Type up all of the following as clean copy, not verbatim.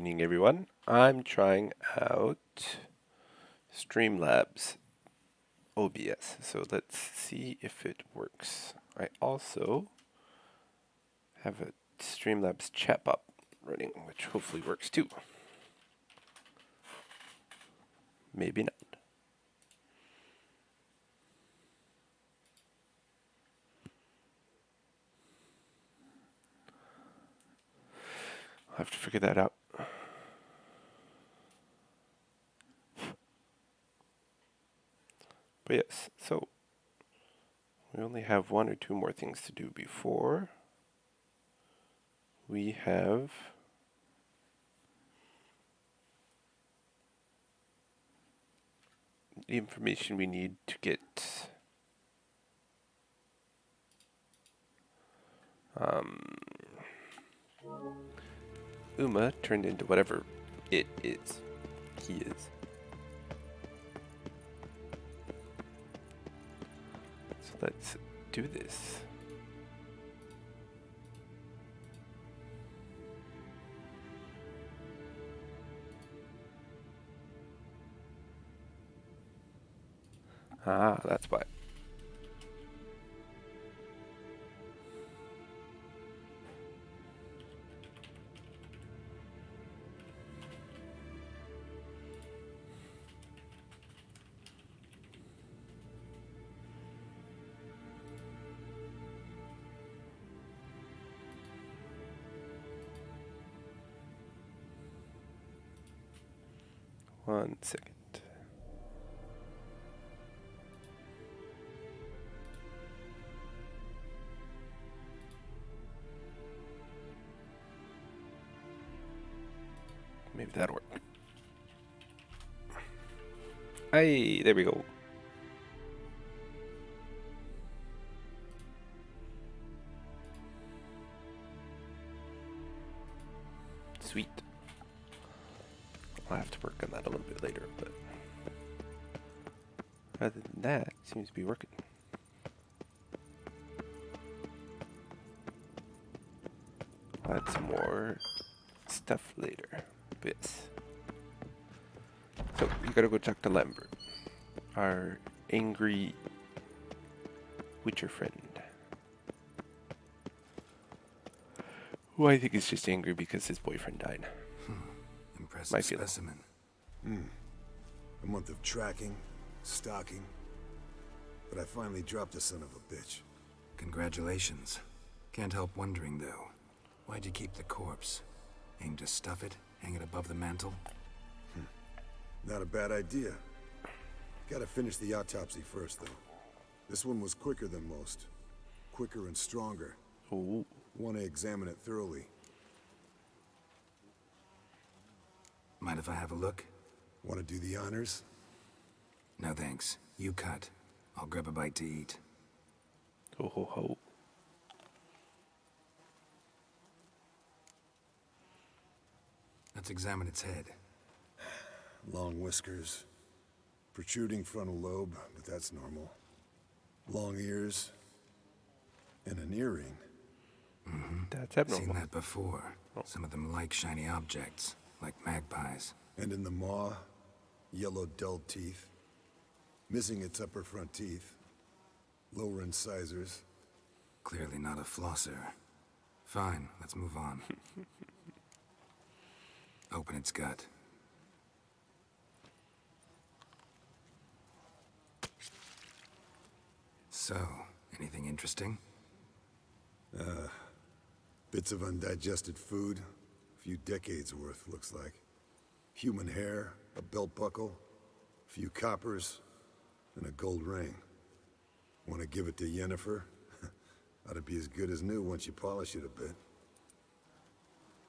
evening, everyone. I'm trying out Streamlabs OBS, so let's see if it works. I also have a Streamlabs chatbot running, which hopefully works too. Maybe not. I'll have to figure that out. But yes, so we only have one or two more things to do before we have the information we need to get Uma turned into whatever it is. He is. So let's do this. Ah, that's why. One second. Maybe that'll work. Hey, there we go. Sweet. I'll have to work on that a little bit later, but other than that, it seems to be working. I'll add some more stuff later. Yes. So, we gotta go talk to Lambert, our angry Witcher friend. Who I think is just angry because his boyfriend died. Impressive specimen. A month of tracking, stalking, but I finally dropped the son of a bitch. Congratulations. Can't help wondering, though. Why'd you keep the corpse? Aim to stuff it? Hang it above the mantle? Not a bad idea. Gotta finish the autopsy first, though. This one was quicker than most. Quicker and stronger. Ooh. Want to examine it thoroughly. Mind if I have a look? Want to do the honors? No thanks. You cut. I'll grab a bite to eat. Ho ho ho. Let's examine its head. Long whiskers. Protruding frontal lobe, but that's normal. Long ears. And an earring. That's abnormal. Seen that before. Some of them like shiny objects, like magpies. And in the maw, yellow dulled teeth. Missing its upper front teeth. Lower incisors. Clearly not a flosser. Fine, let's move on. Open its gut. So, anything interesting? Bits of undigested food. A few decades worth, looks like. Human hair, a belt buckle, a few coppers, and a gold ring. Want to give it to Yennefer? Ought to be as good as new once you polish it a bit.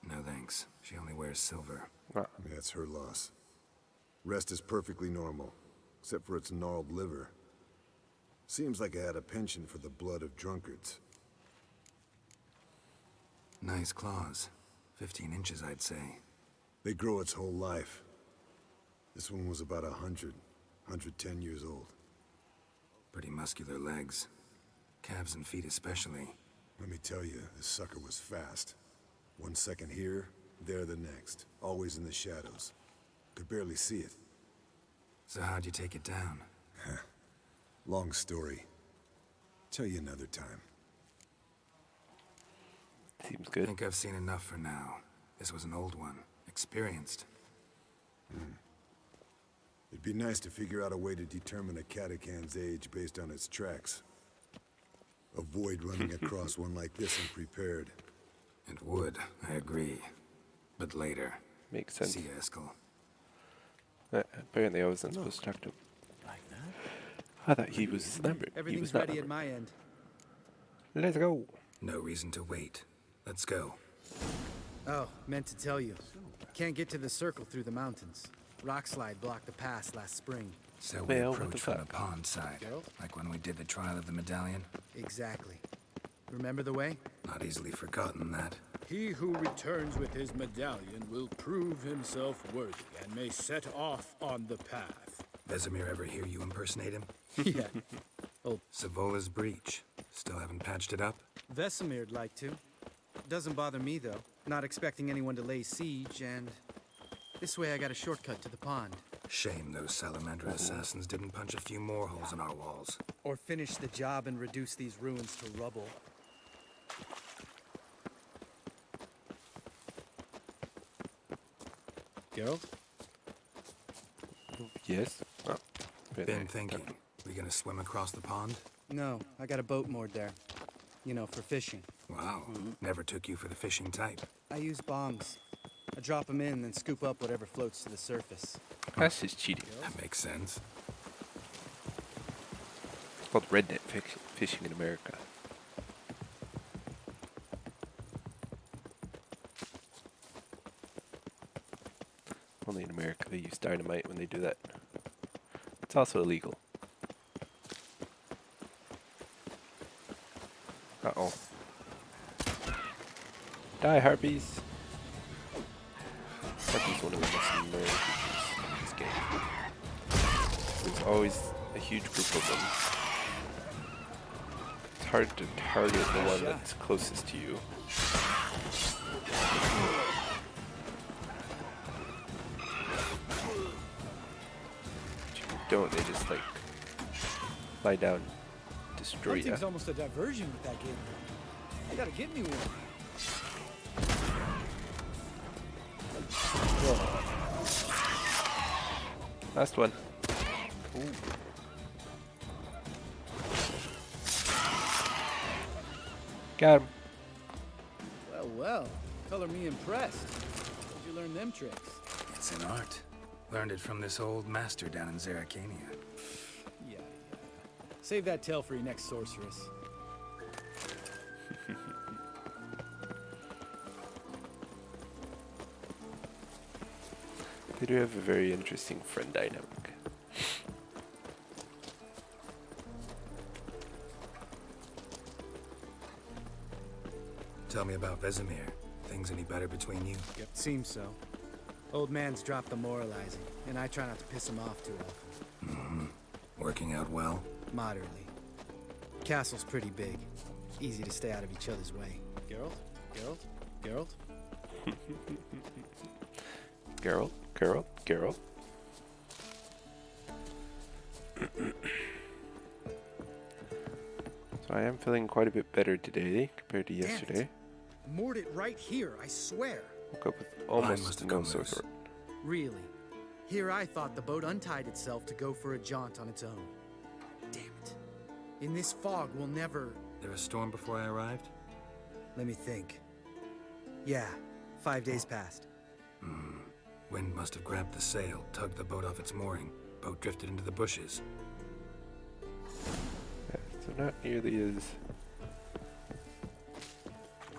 No thanks. She only wears silver. Yeah, it's her loss. Rest is perfectly normal, except for its gnarled liver. Seems like it had a penchant for the blood of drunkards. Nice claws. 15 inches, I'd say. They grow its whole life. This one was about 110 years old. Pretty muscular legs. Calves and feet especially. Let me tell you, this sucker was fast. 1 second here, there the next. Always in the shadows. Could barely see it. So how'd you take it down? Long story. Tell you another time. Seems I good. think I've seen enough for now. This was an old one. Experienced. It'd be nice to figure out a way to determine a catacan's age based on its tracks. Avoid running across one like this unprepared. It would, I agree. But later. Makes sense. See you, Eskel. Apparently I wasn't supposed to talk to him. Like that? I thought he was numbered. He Everything's was not ready at numbered. my end. Let's go. No reason to wait. Let's go. Oh, meant to tell you. Can't get to the circle through the mountains. Rockslide blocked the pass last spring. So we Well, what the approach from the fuck? pond side. Geralt? Like when we did the trial of the medallion. Exactly. Remember the way? Not easily forgotten that. He who returns with his medallion will prove himself worthy and may set off on the path. Vesemir ever hear you impersonate him? Yeah. Savola's breach. Still haven't patched it up? Vesemir'd like to. Doesn't bother me, though. Not expecting anyone to lay siege, and... this way I got a shortcut to the pond. Shame those Salamandra assassins didn't punch a few more holes in our walls. Or finish the job and reduce these ruins to rubble. Geralt? Yes. Oh, Been thinking. We gonna swim across the pond? No, I got a boat moored there. You know, for fishing. Wow. Never took you for the fishing type. I use bombs. I drop them in, then scoop up whatever floats to the surface. That's just cheating. That makes sense. It's called redneck fishing in America. Only in America they use dynamite when they do that. It's also illegal. Uh-oh. Die, harpies! Harpies one of the most annoying creatures in this game. There's always a huge group of them. It's hard to target the one that's closest to you. If you don't, they just like lie down, destroy you. Hunting's almost a diversion with that game. I gotta get me one. Last one. Ooh. Got him. Well, well. Color me impressed. Where'd you learn them tricks? It's an art. Learned it from this old master down in Zeracania. Yeah. Save that tale for your next sorceress. They do have a very interesting friend dynamic. Tell me about Vesemir. Things any better between you? Yep, seems so. Old man's dropped the moralizing, and I try not to piss him off too often. Working out well? Moderately. Castle's pretty big. Easy to stay out of each other's way. Geralt? Geralt? Geralt? Geralt, Geralt, Geralt. So I am feeling quite a bit better today compared to Damn it. yesterday. Moored it right here, I swear. Woke up with must almost have no come sore loose. throat. Really. Here I thought the boat untied itself to go for a jaunt on its own. Damn it. In this fog, we'll never... There a storm before I arrived? Let me think. Yeah, 5 days passed. Wind must have grabbed the sail, tugged the boat off its mooring. Boat drifted into the bushes. Yeah, so not nearly as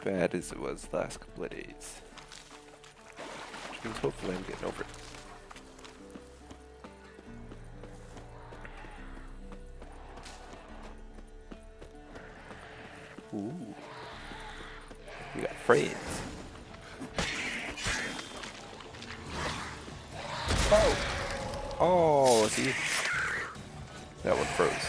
bad as it was the last couple of days. Which means hopefully I'm getting over it. Ooh. We got friends. Oh! Oh, see? That one froze.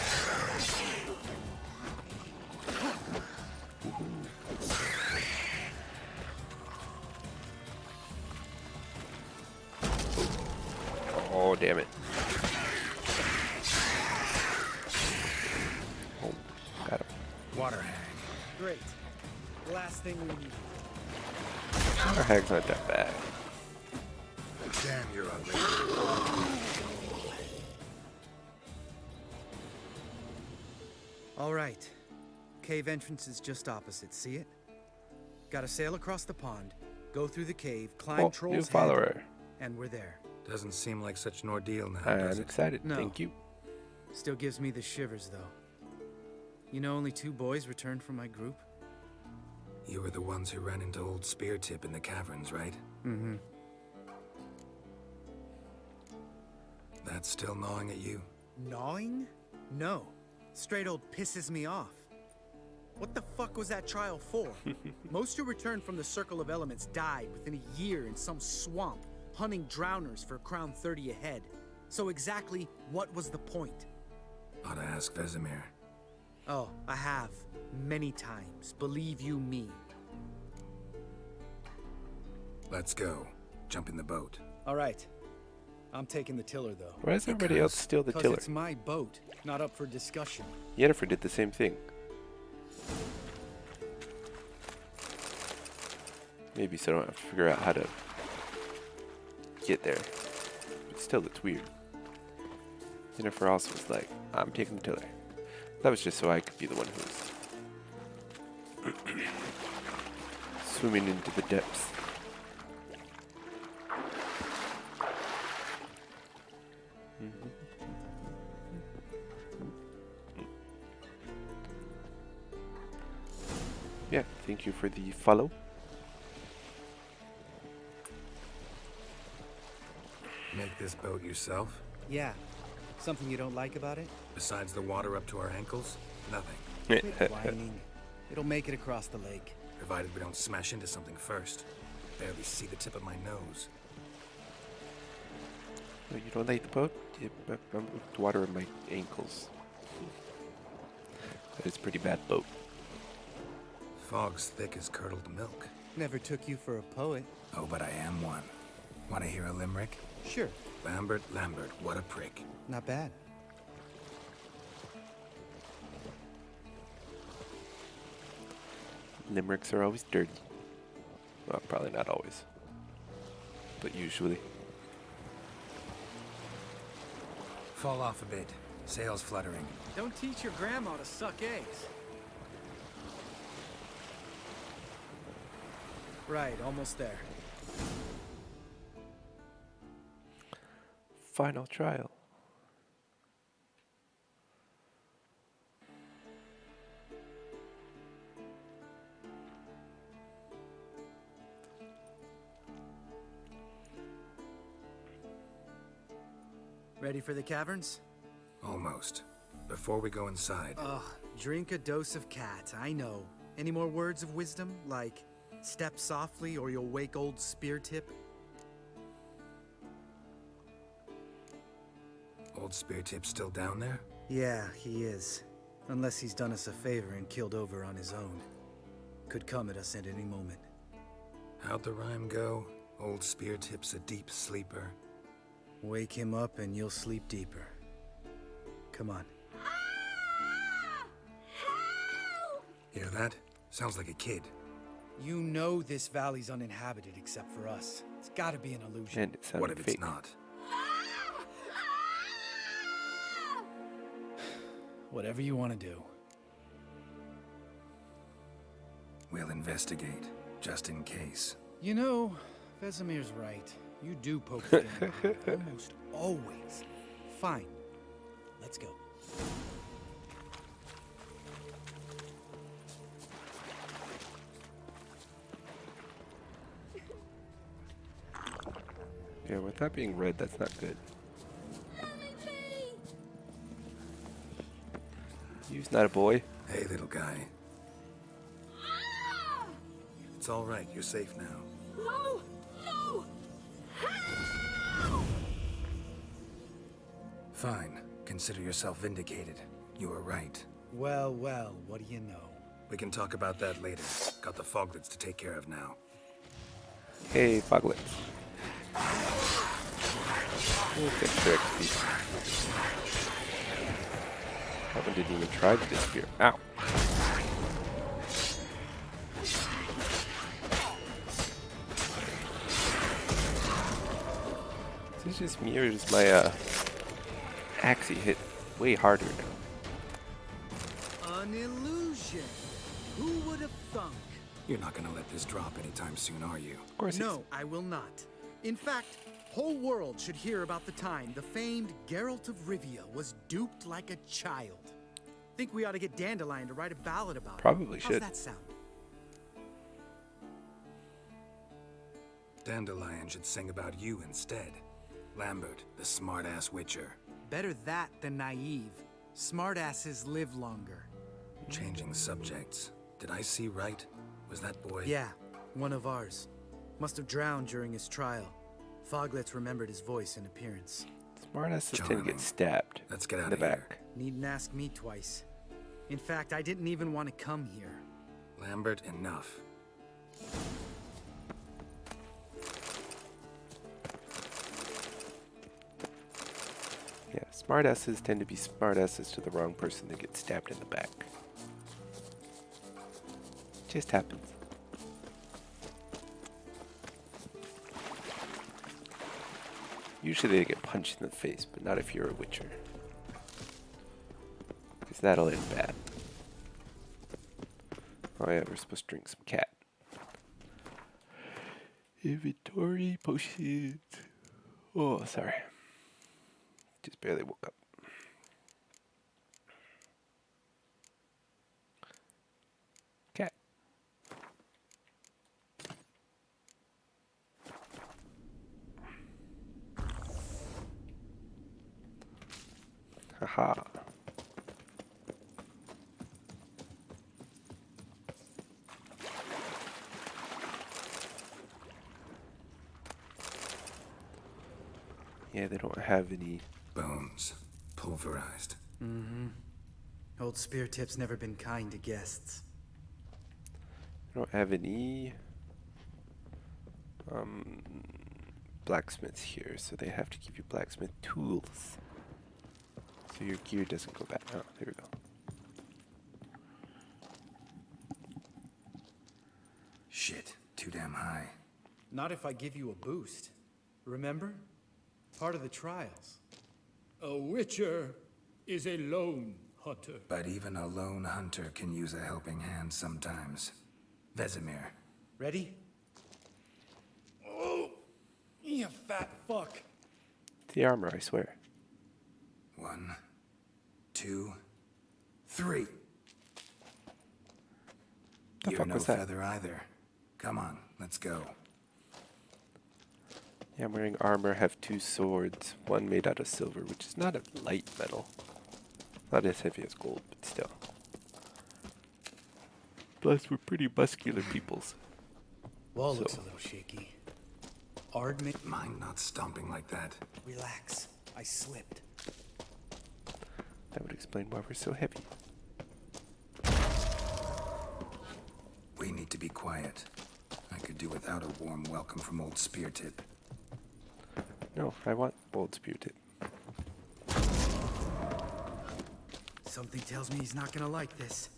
Oh, damn it. Oh, got him. Water hag. Great. Last thing we need. Our hag's not that bad. Damn, you're ugly. All right. Cave entrance is just opposite. See it? Gotta sail across the pond, go through the cave, climb Oh, Troll's new Head, follower. and we're there. Doesn't seem like such an ordeal now, I'm does it? excited. No. Thank you. Still gives me the shivers, though. You know, only 2 boys returned from my group. You were the ones who ran into old Speartip in the caverns, right? Mm-hmm. That's still gnawing at you? Gnawing? No. Straight old pisses me off. What the fuck was that trial for? Most who returned from the Circle of Elements died within a year in some swamp, hunting drowners for crown 30 a head. So exactly what was the point? Ought to ask Vesemir. Oh, I have. Many times. Believe you me. Let's go. Jump in the boat. All right. I'm taking the tiller, though. Why does everybody else steal the Because tiller? it's my boat, not up for discussion. Yennefer did the same thing. Maybe so I don't have to figure out how to get there. But still, it's weird. Yennefer also was like, I'm taking the tiller. That was just so I could be the one who's swimming into the depths. Yeah, thank you for the follow. Make this boat yourself? Yeah. Something you don't like about it? Besides the water up to our ankles? Nothing. Quit whining. It'll make it across the lake. Provided we don't smash into something first. Barely see the tip of my nose. Oh, you don't like the boat? Yeah, I'm with water in my ankles. That is a pretty bad boat. Fog's thick as curdled milk. Never took you for a poet. Oh, but I am one. Want to hear a limerick? Sure. Lambert, Lambert, what a prick. Not bad. Limericks are always dirty. Well, probably not always. But usually. Fall off a bit. Sails fluttering. Don't teach your grandma to suck eggs. Right, almost there. Final trial. Ready for the caverns? Almost. Before we go inside, Ugh, drink a dose of cat, I know. Any more words of wisdom, like step softly or you'll wake old Speartip? old Speartip's still down there? Yeah, he is. Unless he's done us a favor and killed over on his own. Could come at us at any moment. How'd the rhyme go? Old Speartip's a deep sleeper. Wake him up and you'll sleep deeper. Come on. Hear that? Sounds like a kid. You know this valley's uninhabited except for us. It's gotta be an illusion. And it sounded What if fake. it's not? Whatever you want to do. We'll investigate, just in case. You know, Vesemir's right. You do poke the game around, almost always. Fine. Let's go. Yeah, with that being red, that's not good. You's not a boy. Hey, little guy. It's all right. You're safe now. No! No! Fine. Consider yourself vindicated. You were right. Well, well, what do you know? We can talk about that later. Got the foglets to take care of now. Hey, foglets. Extra XP. That one didn't even try to disappear. Ow. This just mirrors my axe hit way harder now. An illusion. Who would have thunk? You're not gonna let this drop anytime soon, are you? Of course No, I will not. In fact, whole world should hear about the time the famed Geralt of Rivia was duped like a child. Think we ought to get Dandelion to write a ballad about it. Probably How's should. that sound? Dandelion should sing about you instead. Lambert, the smart-ass witcher. Better that than naive. Smartasses live longer. Changing subjects. Did I see right? Was that boy? Yeah, one of ours. Must have drowned during his trial. Foglets remembered his voice and appearance. Smartasses tend to Charming. get stabbed Let's get in out the of here. back. Needn't ask me twice. In fact, I didn't even want to come here. Lambert, enough. Yeah, smartasses tend to be smartasses to the wrong person that gets stabbed in the back. Just happens. Usually they get punched in the face, but not if you're a witcher. Because that'll end bad. Oh yeah, we're supposed to drink some cat. Inventory potions. Oh, sorry. Just barely woke up. Cat. Haha. Yeah, they don't have any. Bones. Pulverized. Old Spear Tip's never been kind to guests. They don't have any blacksmiths here, so they have to give you blacksmith tools. So your gear doesn't go bad. Oh, there we go. Shit. Too damn high. Not if I give you a boost. Remember? Part of the trials. A witcher is a lone hunter. But even a lone hunter can use a helping hand sometimes. Vesemir. Ready? Oh, you fat fuck. It's the armor, I swear. 1, 2, 3. The You're fuck no was that? feather either. Come on, let's go. Yeah, I'm wearing armor, have 2 swords, one made out of silver, which is not a light metal. Not as heavy as gold, but still. Plus, we're pretty muscular peoples. Wall looks So- a little shaky. Ard may... Mind not stomping like that. Relax. I slipped. That would explain why we're so heavy. We need to be quiet. I could do without a warm welcome from old Spear Tip. No, I want old spear tip. Something tells me he's not gonna like this.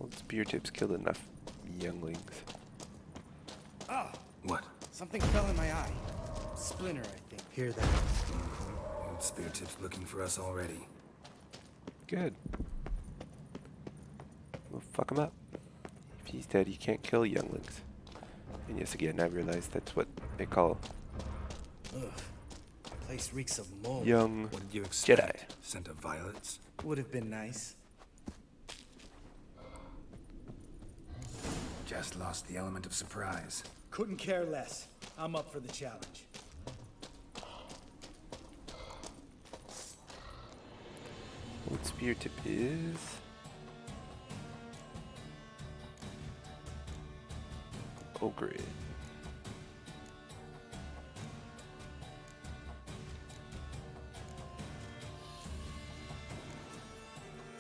Old spear tips killed enough younglings. Ah, What? something fell in my eye. Splinter, I think. Hear that? Old Spear Tip's looking for us already. Good. We'll fuck him up. If he's dead, he can't kill younglings. And yes, again, I realize that's what they call Ugh. Place reeks of mold. young What did you Jedi. expect? Scent of violets? Would have been nice. Just lost the element of surprise. Couldn't care less. I'm up for the challenge. Old spear tip is ogre.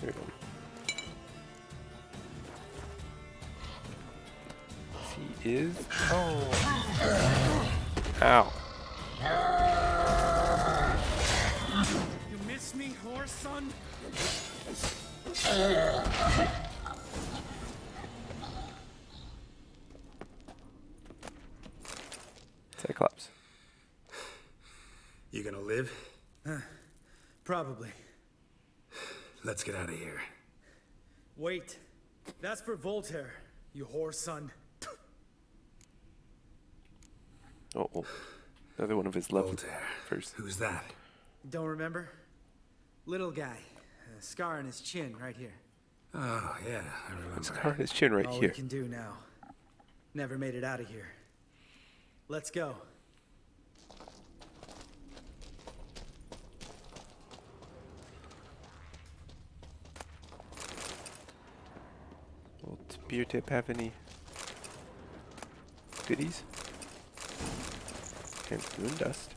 There we go. is... Oh. Ow. You miss me, horse son? Cyclops. You gonna live? Probably. Let's get out of here. Wait. That's for Voltaire, you whore son. Oh. Another one of his love Voltaire. first. Who's that? Don't remember? Little guy. A scar on his chin right here. Oh, yeah, I remember. Scar on his chin right All here. we can do now. Never made it out of here. Let's go. Will Beer Tip have any goodies? And moon dust.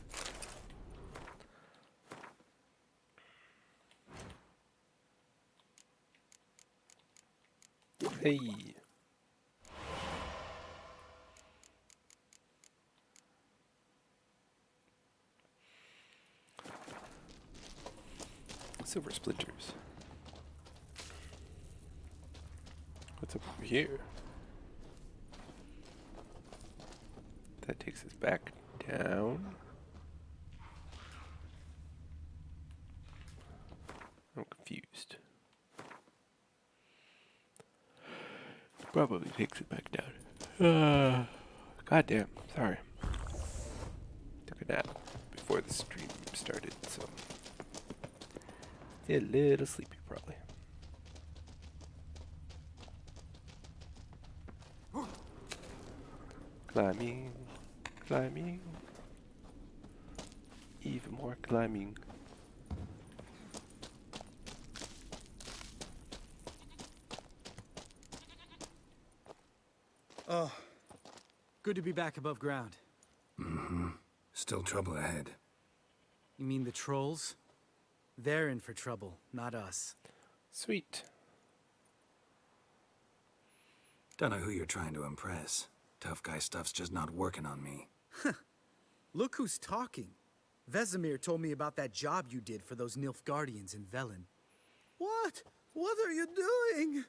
Hey. Silver splinters. What's up over here? That takes us back down. I'm confused. Probably takes it back down. Goddamn, sorry. Took a nap before the stream started, so a little sleepy probably. Climbing, climbing, even more climbing. Oh, good to be back above ground. Still trouble ahead. You mean the trolls? They're in for trouble, not us. Sweet. Don't know who you're trying to impress. Tough guy stuff's just not working on me. Look who's talking. Vesemir told me about that job you did for those Nilfgaardians in Velen. What? What are you doing?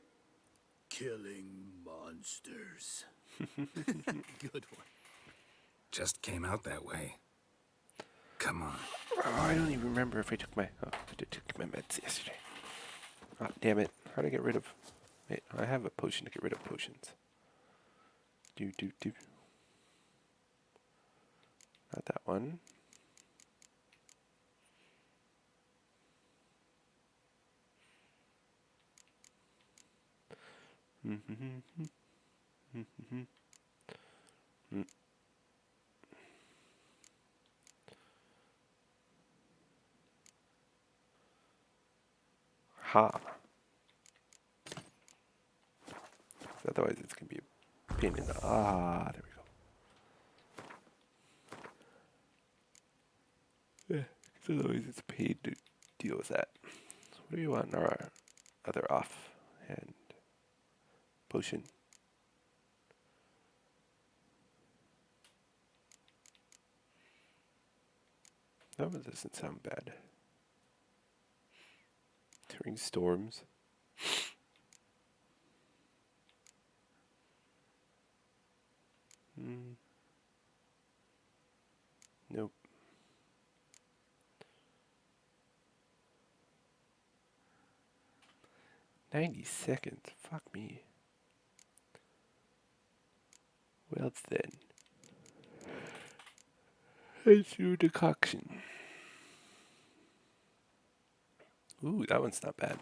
Killing monsters. Good one. Just came out that way. Come on. Oh, I don't even remember if I took my meds yesterday. Oh, damn it. How do I get rid of... Wait, I have a potion to get rid of potions. Do. Not that one. Ha. Otherwise it's going to be a pain in the... Ah, there we go. Yeah, because otherwise it's a pain to deal with that. So what do we want in our other offhand potion? That one doesn't sound bad. During storms. Nope. $90. Fuck me. Well then. Let's do decoction. Ooh, that one's not bad.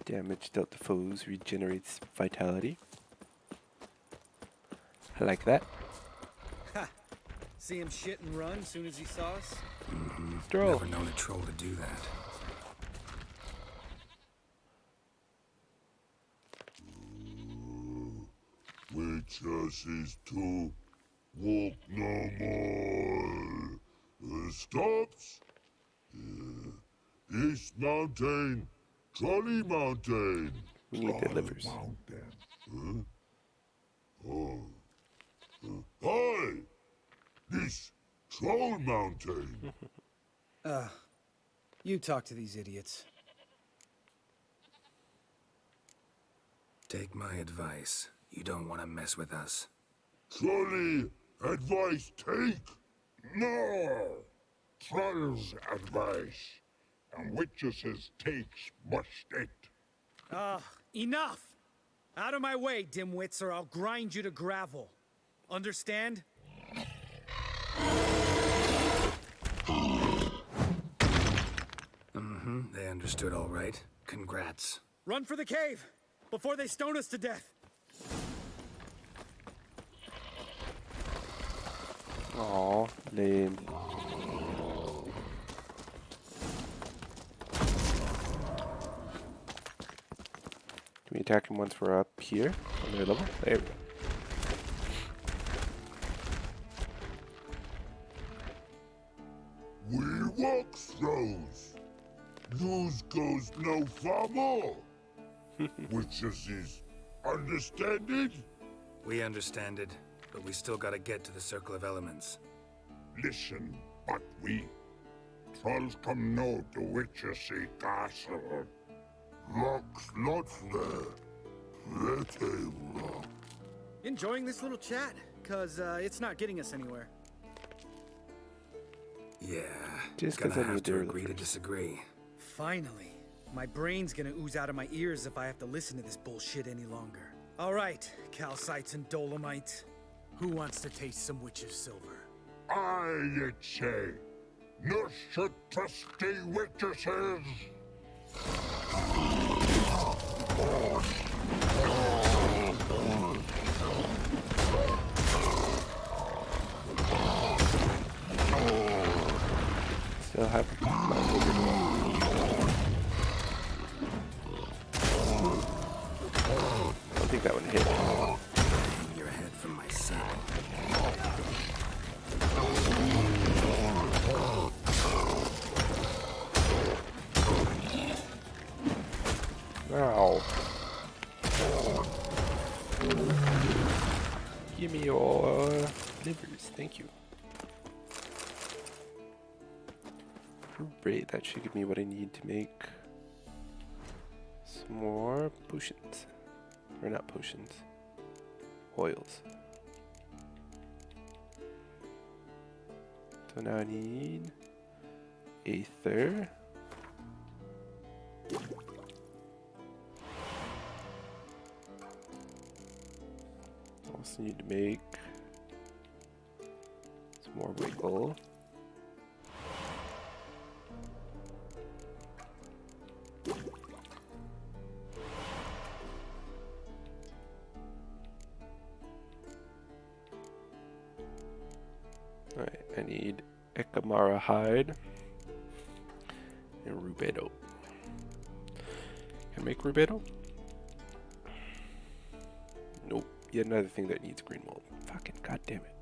Damage dealt to foes regenerates vitality. I like that. Ha! See him shit and run soon as he saw us? Troll. Never known a troll to do that. Which is to walk no more. Stops. East Mountain Trolley Mountain. We need the livers. Hi! This Troll Mountain. You talk to these idiots. Take my advice. You don't want to mess with us. Trolley advice take? No! Troll's advice. And witches' takes must it. Enough! Out of my way, dimwits, or I'll grind you to gravel. Understand? They understood all right. Congrats. Run for the cave before they stone us to death. Aw, lame. Can we attack him once we're up here on their level? There we go. We walk throws. News goes no far more. Witches is understand it? We understand it, but we still gotta get to the Circle of Elements. Listen, but we. Trolls come no to witches castle. Rocks lots there. Pretty rock. Enjoying this little chat? Cause it's not getting us anywhere. Yeah, Just gonna 'cause I have need to their agree to livers. disagree. Finally. My brain's gonna ooze out of my ears if I have to listen to this bullshit any longer. All right, calcites and dolomites. Who wants to taste some witch's silver? I'd say. No should trusty witches. Still have my liver. I don't think that one hit. Hang your head from my saddle. Ow. Give me your livers, thank you. Great, that should give me what I need to make some more potions. Or not potions. Oils. So now I need Aether. Also need to make some more wiggle. Alright, I need Ekamara hide and Rubedo. Can I make Rubedo? Nope. Yet another thing that needs green mold. Fucking goddamn it.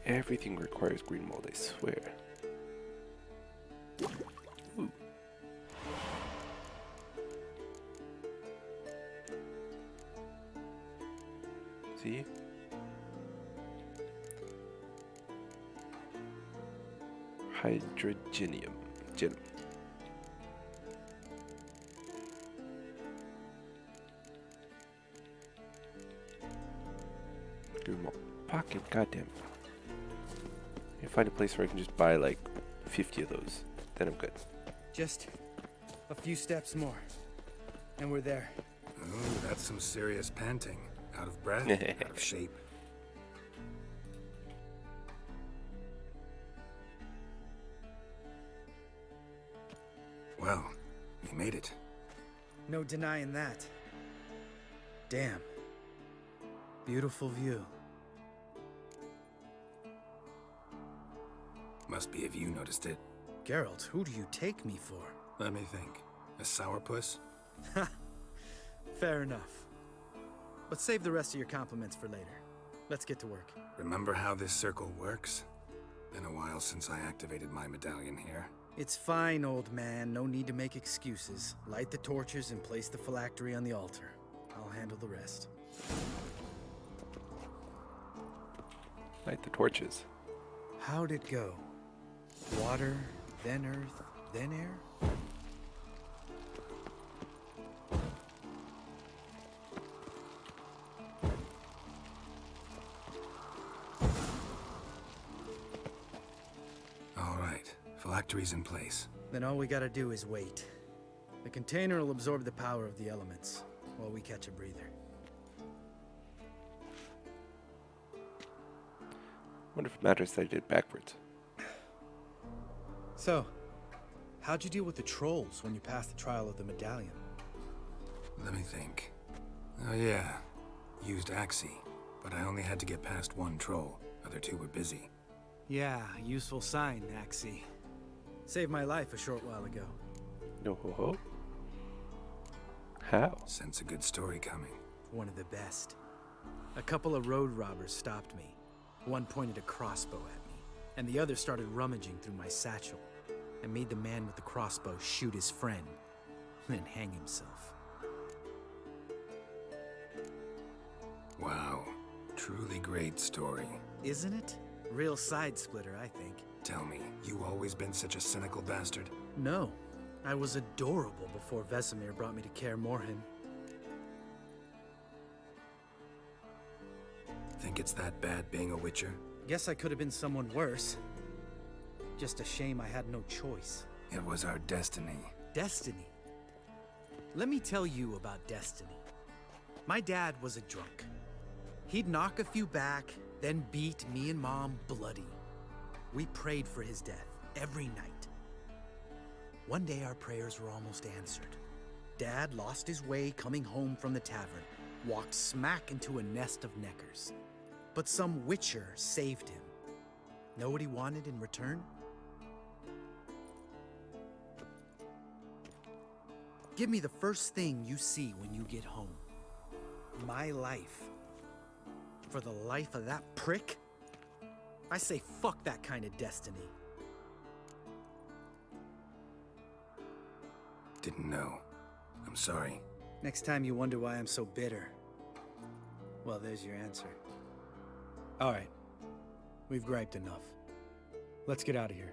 Everything requires green mold, I swear. Ooh. See? Hydrogenium. Genum. Green mold. Fucking goddamn. I find a place where I can just buy like 50 of those. Then I'm good. Just a few steps more, and we're there. Ooh, that's some serious panting. Out of breath, out of shape. Well, we made it. No denying that. Damn. Beautiful view. Must be if you noticed it. Geralt, who do you take me for? Let me think. A sourpuss? Fair enough. But save the rest of your compliments for later. Let's get to work. Remember how this circle works? Been a while since I activated my medallion here. It's fine, old man. No need to make excuses. Light the torches and place the phylactery on the altar. I'll handle the rest. Light the torches. How'd it go? Water, then earth, then air? All right, phylactery's in place. Then all we gotta do is wait. The container will absorb the power of the elements, while we catch a breather. Wonder if it matters that I did it backwards. So, how'd you deal with the trolls when you passed the trial of the medallion? Let me think. Oh yeah, used Axie, but I only had to get past one troll. Other two were busy. Yeah, useful sign, Axie. Saved my life a short while ago. No ho ho. How? Sense a good story coming. One of the best. A couple of road robbers stopped me. One pointed a crossbow at me, and the other started rummaging through my satchel, and made the man with the crossbow shoot his friend, then hang himself. Wow, truly great story. Isn't it? Real side splitter, I think. Tell me, you always been such a cynical bastard? No, I was adorable before Vesemir brought me to Kaer Morhen. Think it's that bad being a witcher? Guess I could have been someone worse. Just a shame I had no choice. It was our destiny. Destiny. Let me tell you about destiny. My dad was a drunk. He'd knock a few back, then beat me and Mom bloody. We prayed for his death every night. One day our prayers were almost answered. Dad lost his way coming home from the tavern, walked smack into a nest of neckers. But some witcher saved him. Know what he wanted in return? Give me the first thing you see when you get home. My life. For the life of that prick? I say fuck that kind of destiny. Didn't know. I'm sorry. Next time you wonder why I'm so bitter, well, there's your answer. All right. We've griped enough. Let's get out of here.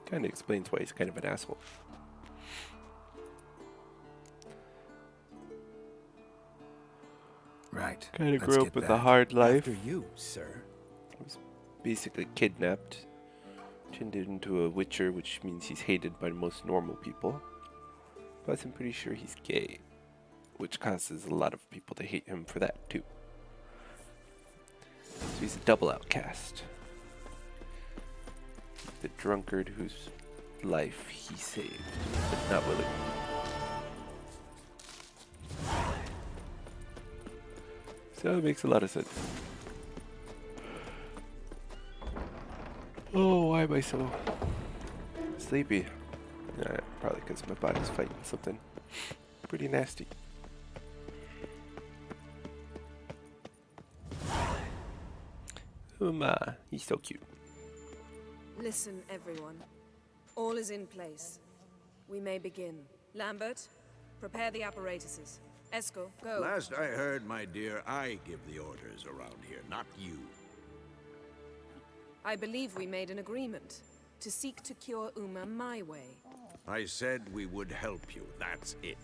Kind of explains why he's kind of an asshole. Right. Kind of let's grew get up with a back. hard life. After you, sir. Was basically kidnapped, turned into a witcher, which means he's hated by most normal people. Plus, I'm pretty sure he's gay, which causes a lot of people to hate him for that too. So he's a double outcast. The drunkard whose life he saved, but not willingly. So it makes a lot of sense. Oh, why am I so sleepy? Probably because my body's fighting something pretty nasty. He's so cute. Listen, everyone. All is in place. We may begin. Lambert, prepare the apparatuses. Esco, go. Last I heard, my dear, I give the orders around here, not you. I believe we made an agreement to seek to cure Uma my way. I said we would help you, that's it.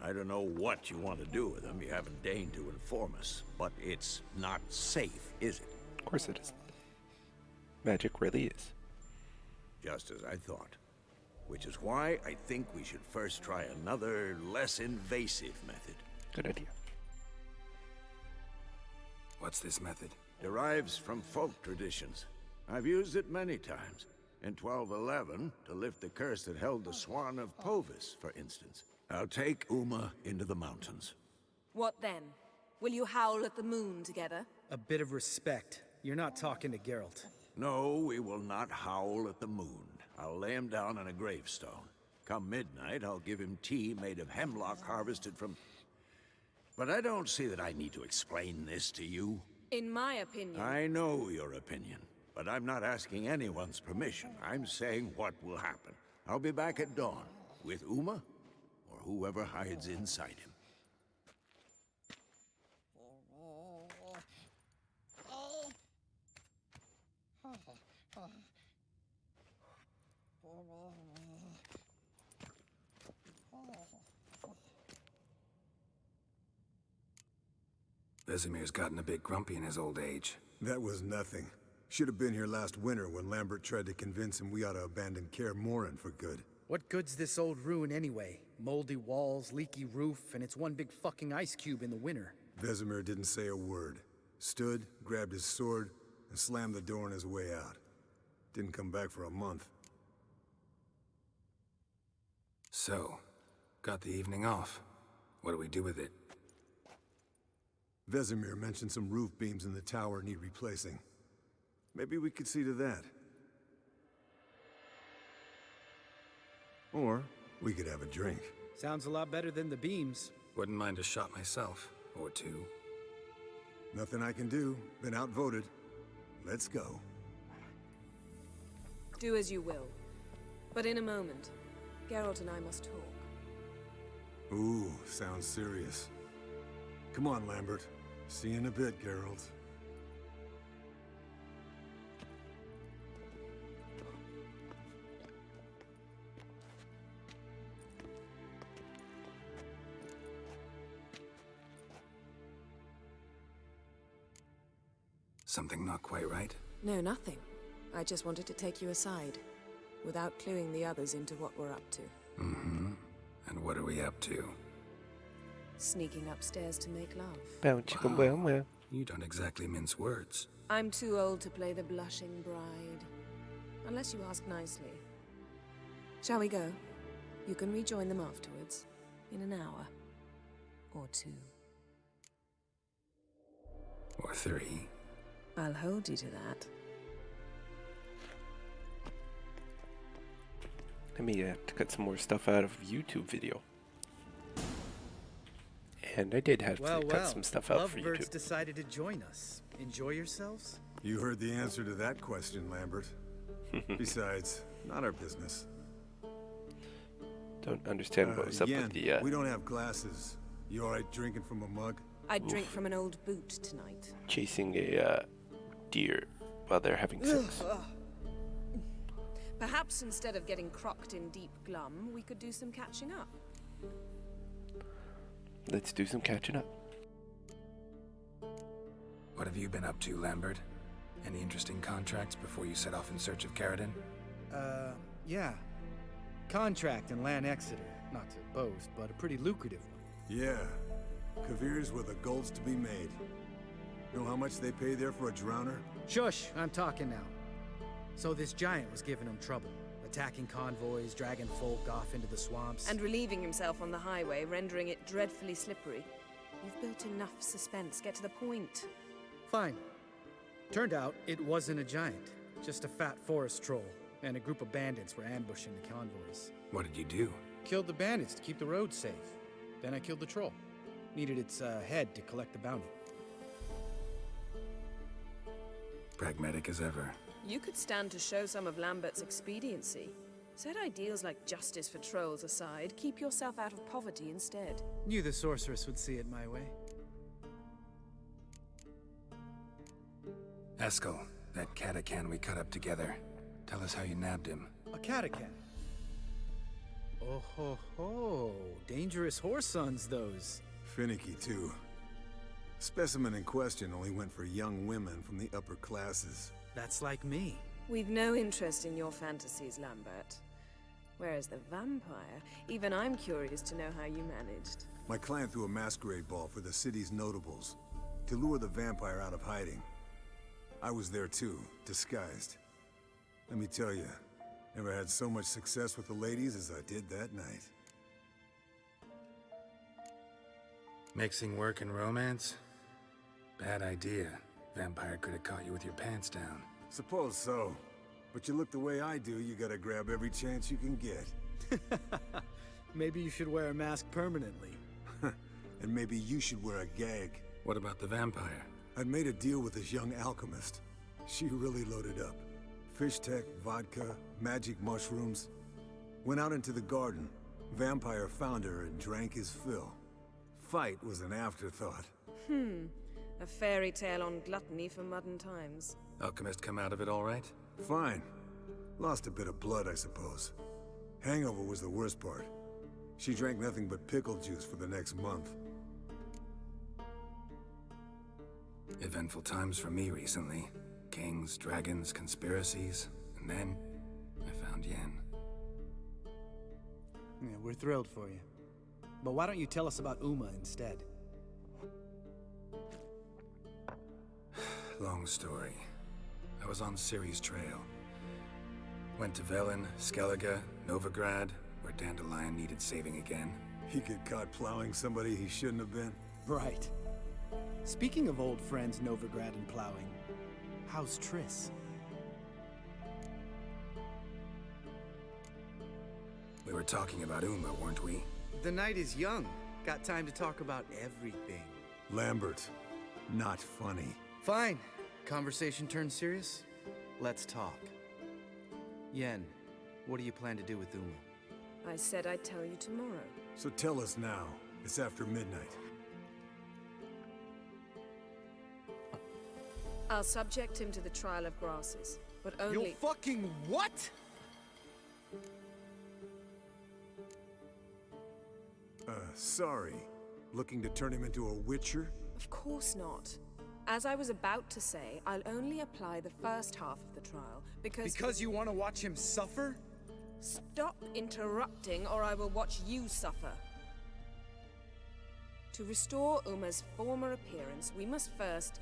I don't know what you want to do with them, you haven't deigned to inform us. But it's not safe, is it? Of course it is. Magic really is. Just as I thought. Which is why I think we should first try another, less invasive method. Good idea. What's this method? Derives from folk traditions. I've used it many times. In 1211, to lift the curse that held the Swan of Povis, for instance. I'll take Uma into the mountains. What then? Will you howl at the moon together? A bit of respect. You're not talking to Geralt. No, we will not howl at the moon. I'll lay him down on a gravestone. Come midnight, I'll give him tea made of hemlock harvested from... But I don't see that I need to explain this to you. In my opinion, I know your opinion, but I'm not asking anyone's permission. I'm saying what will happen. I'll be back at dawn, with Uma, or whoever hides inside him. Vesemir's gotten a bit grumpy in his old age. That was nothing. Should have been here last winter when Lambert tried to convince him we ought to abandon Kaer Morhen for good. What good's this old ruin anyway? Moldy walls, leaky roof, and it's one big fucking ice cube in the winter. Vesemir didn't say a word. Stood, grabbed his sword, and slammed the door on his way out. Didn't come back for a month. So, got the evening off. What do we do with it? Vesemir mentioned some roof beams in the tower need replacing. Maybe we could see to that. Or we could have a drink. Sounds a lot better than the beams. Wouldn't mind a shot myself, or two. Nothing I can do. Been outvoted. Let's go. do as you will. But in a moment, Geralt and I must talk. Ooh, sounds serious. Come on, Lambert. See you in a bit, Geralt. Something not quite right? No, nothing. I just wanted to take you aside, without cluing the others into what we're up to. Mm-hmm. And what are we up to? Sneaking upstairs to make love. Wow. You don't exactly mince words. I'm too old to play the blushing bride. Unless you ask nicely. Shall we go? You can rejoin them afterwards, in an hour. Or 2. Or 3. I'll hold you to that. I may have to cut some more stuff out of YouTube video. And I did have to cut some stuff out for Lovebirds YouTube. decided to join us. Enjoy yourselves? You heard the answer to that question, Lambert. Besides, not our business. Don't understand what was up Yen, with the, we don't have glasses. You alright drinking from a mug? I'd drink from an old boot tonight. chasing a deer while they're having sex. Perhaps instead of getting crocked in deep glum, we could do some catching up. Let's do some catching up. What have you been up to, Lambert? Any interesting contracts before you set off in search of Caradon? Yeah. Contract in Lan Exeter. Not to boast, but a pretty lucrative one. Yeah. Kavir's where the gold's to be made. Know how much they pay there for a drowner? Shush, I'm talking now. So this giant was giving him trouble. Attacking convoys, dragging folk off into the swamps. And relieving himself on the highway, rendering it dreadfully slippery. You've built enough suspense. Get to the point. Fine. Turned out it wasn't a giant. Just a fat forest troll. And a group of bandits were ambushing the convoys. What did you do? Killed the bandits to keep the road safe. Then I killed the troll. Needed its head to collect the bounty. Pragmatic as ever. You could stand to show some of Lambert's expediency. Set ideals like justice for trolls aside, keep yourself out of poverty instead. Knew the sorceress would see it my way. Eskel, that catacan we cut up together. Tell us how you nabbed him. A catacan. Oh ho ho. Dangerous horse sons, those. Finicky, too. Specimen in question only went for young women from the upper classes. That's like me. We've no interest in your fantasies, Lambert. Whereas the vampire, even I'm curious to know how you managed. My clan threw a masquerade ball for the city's notables to lure the vampire out of hiding. I was there too, disguised. Let me tell you, never had so much success with the ladies as I did that night. Mixing work and romance? Bad idea. Vampire could have caught you with your pants down. Suppose so. But you look the way I do, you gotta grab every chance you can get. Maybe you should wear a mask permanently. and maybe you should wear a gag. What about the vampire? I'd made a deal with this young alchemist. She really loaded up. Fish tech, vodka, magic mushrooms. Went out into the garden. Vampire found her and drank his fill. Fight was an afterthought. A fairy tale on gluttony for modern times. Alchemist come out of it all right? Fine. Lost a bit of blood, I suppose. Hangover was the worst part. She drank nothing but pickle juice for the next month. Eventful times for me recently. Kings, dragons, conspiracies, and then I found Yen. Yeah, we're thrilled for you. But why don't you tell us about Uma instead? Long story. I was on Ciri's trail. Went to Velen, Skellige, Novigrad, where Dandelion needed saving again. He get caught plowing somebody he shouldn't have been. Right. Speaking of old friends Novigrad and plowing, how's Triss? We were talking about Uma, weren't we? The night is young. Got time to talk about everything. Lambert, not funny. Fine. Conversation turned serious? Let's talk. Yen, what do you plan to do with Uma? I said I'd tell you tomorrow. So tell us now. It's after midnight. I'll subject him to the trial of grasses, but only... You fucking what? Sorry. Looking to turn him into a witcher? Of course not. As I was about to say, I'll only apply the first half of the trial, because... Because you want to watch him suffer? Stop interrupting, or I will watch you suffer. To restore Uma's former appearance, we must first...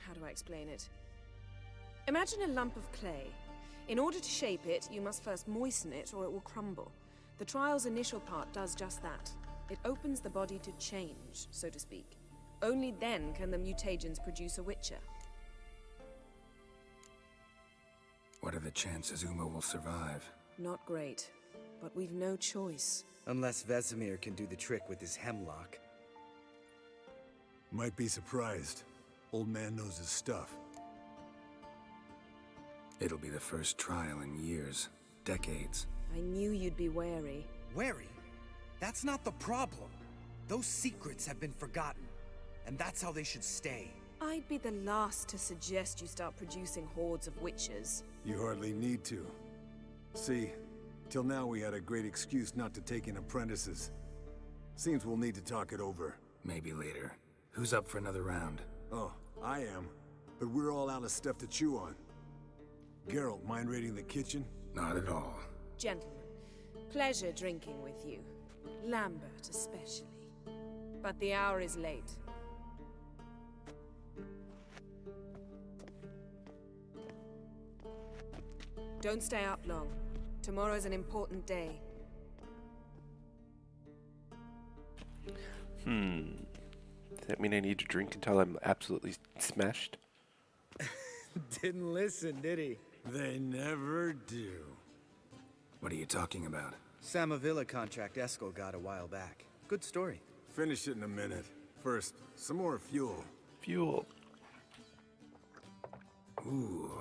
How do I explain it? Imagine a lump of clay. In order to shape it, you must first moisten it, or it will crumble. The trial's initial part does just that. It opens the body to change, so to speak. Only then can the mutagens produce a witcher. What are the chances Uma will survive? Not great, but we've no choice. Unless Vesemir can do the trick with his hemlock. Might be surprised. Old man knows his stuff. It'll be the first trial in years, decades. I knew you'd be wary. Wary? That's not the problem. Those secrets have been forgotten, and that's how they should stay. I'd be the last to suggest you start producing hordes of witches. You hardly need to. See, till now we had a great excuse not to take in apprentices. Seems we'll need to talk it over. Maybe later. Who's up for another round? Oh, I am. But we're all out of stuff to chew on. Geralt, mind raiding the kitchen? Not at all. Gentlemen, pleasure drinking with you. Lambert especially. But the hour is late. Don't stay up long. Tomorrow's an important day. Does that mean I need to drink until I'm absolutely smashed? Didn't listen, did he? They never do. What are you talking about? Samavilla contract Eskel got a while back. Good story. Finish it in a minute. First, some more fuel. Fuel. Ooh,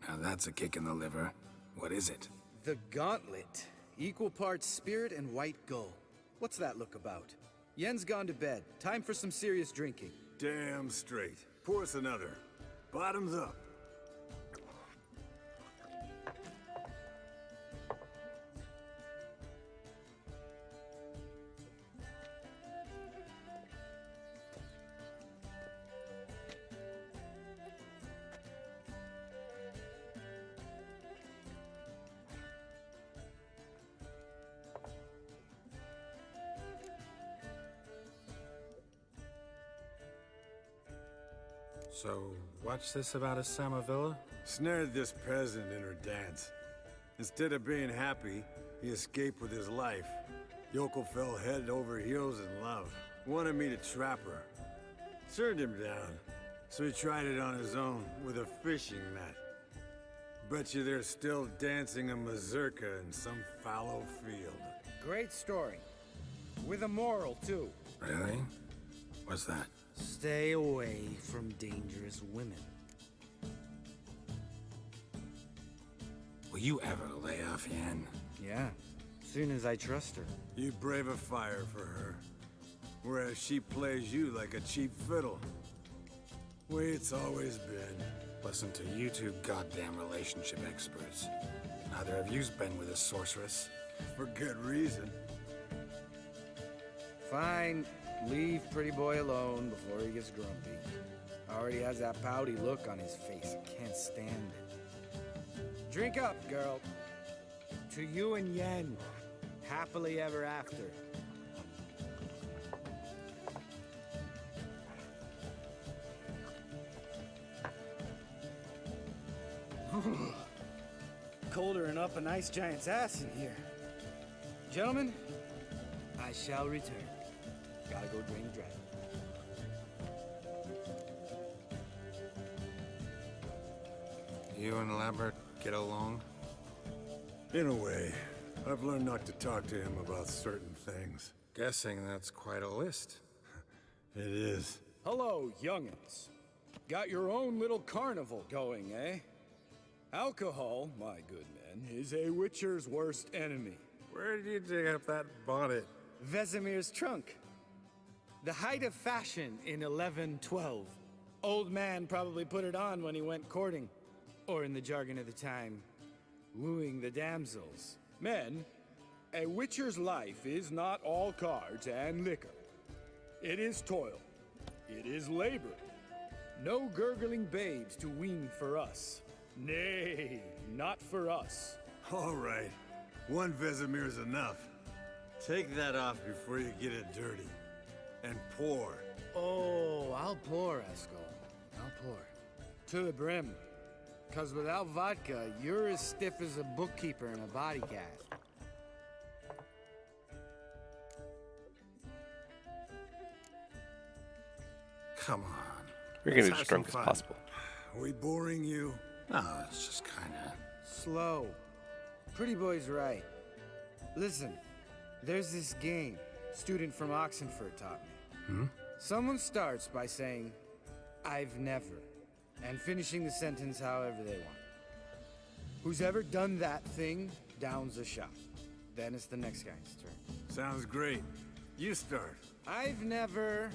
now that's a kick in the liver. What is it? The Gauntlet. Equal parts spirit and white gull. What's that look about? Yen's gone to bed. Time for some serious drinking. Damn straight. Pour us another. Bottoms up. So, what's this about a Samavilla? Snared this peasant in her dance. Instead of being happy, he escaped with his life. Yoko fell head over heels in love. Wanted me to trap her. Turned him down. So he tried it on his own with a fishing net. Bet you they're still dancing a mazurka in some fallow field. Great story. With a moral, too. Really? What's that? Stay away from dangerous women. Will you ever lay off Yen? Yeah, soon as I trust her. You brave a fire for her, whereas she plays you like a cheap fiddle. Way it's always been. Listen to you two goddamn relationship experts. Neither of you's been with a sorceress. For good reason. Fine, leave pretty boy alone before he gets grumpy. Already has that pouty look on his face. I can't stand it. Drink up, girl. To you and Yen. Happily ever after. Colder than up a nice giant's ass in here. Gentlemen, I shall return. Gotta go drain the dragon. You and Lambert get along? In a way. I've learned not to talk to him about certain things. Guessing that's quite a list. It is. Hello, young'uns. Got your own little carnival going, eh? Alcohol, my good men, is a witcher's worst enemy. Where did you dig up that bonnet? Vesemir's trunk. The height of fashion in 1112. Old man probably put it on when he went courting. Or in the jargon of the time, wooing the damsels. Men, a witcher's life is not all cards and liquor. It is toil. It is labor. No gurgling babes to wean for us. Nay, not for us. All right. One Vesemir's enough. Take that off before you get it dirty. And pour. Oh, I'll pour, Eskel. I'll pour. To the brim. 'Cause without vodka, you're as stiff as a bookkeeper in a body cast. Come on. We're getting Let's as have drunk as some fun. possible. Are we boring you? No, it's just kinda... Slow. Pretty boy's right. Listen, there's this game student from Oxenford taught me. Someone starts by saying, I've never, and finishing the sentence however they want. Who's ever done that thing downs a shot. Then it's the next guy's turn. Sounds great. You start. I've never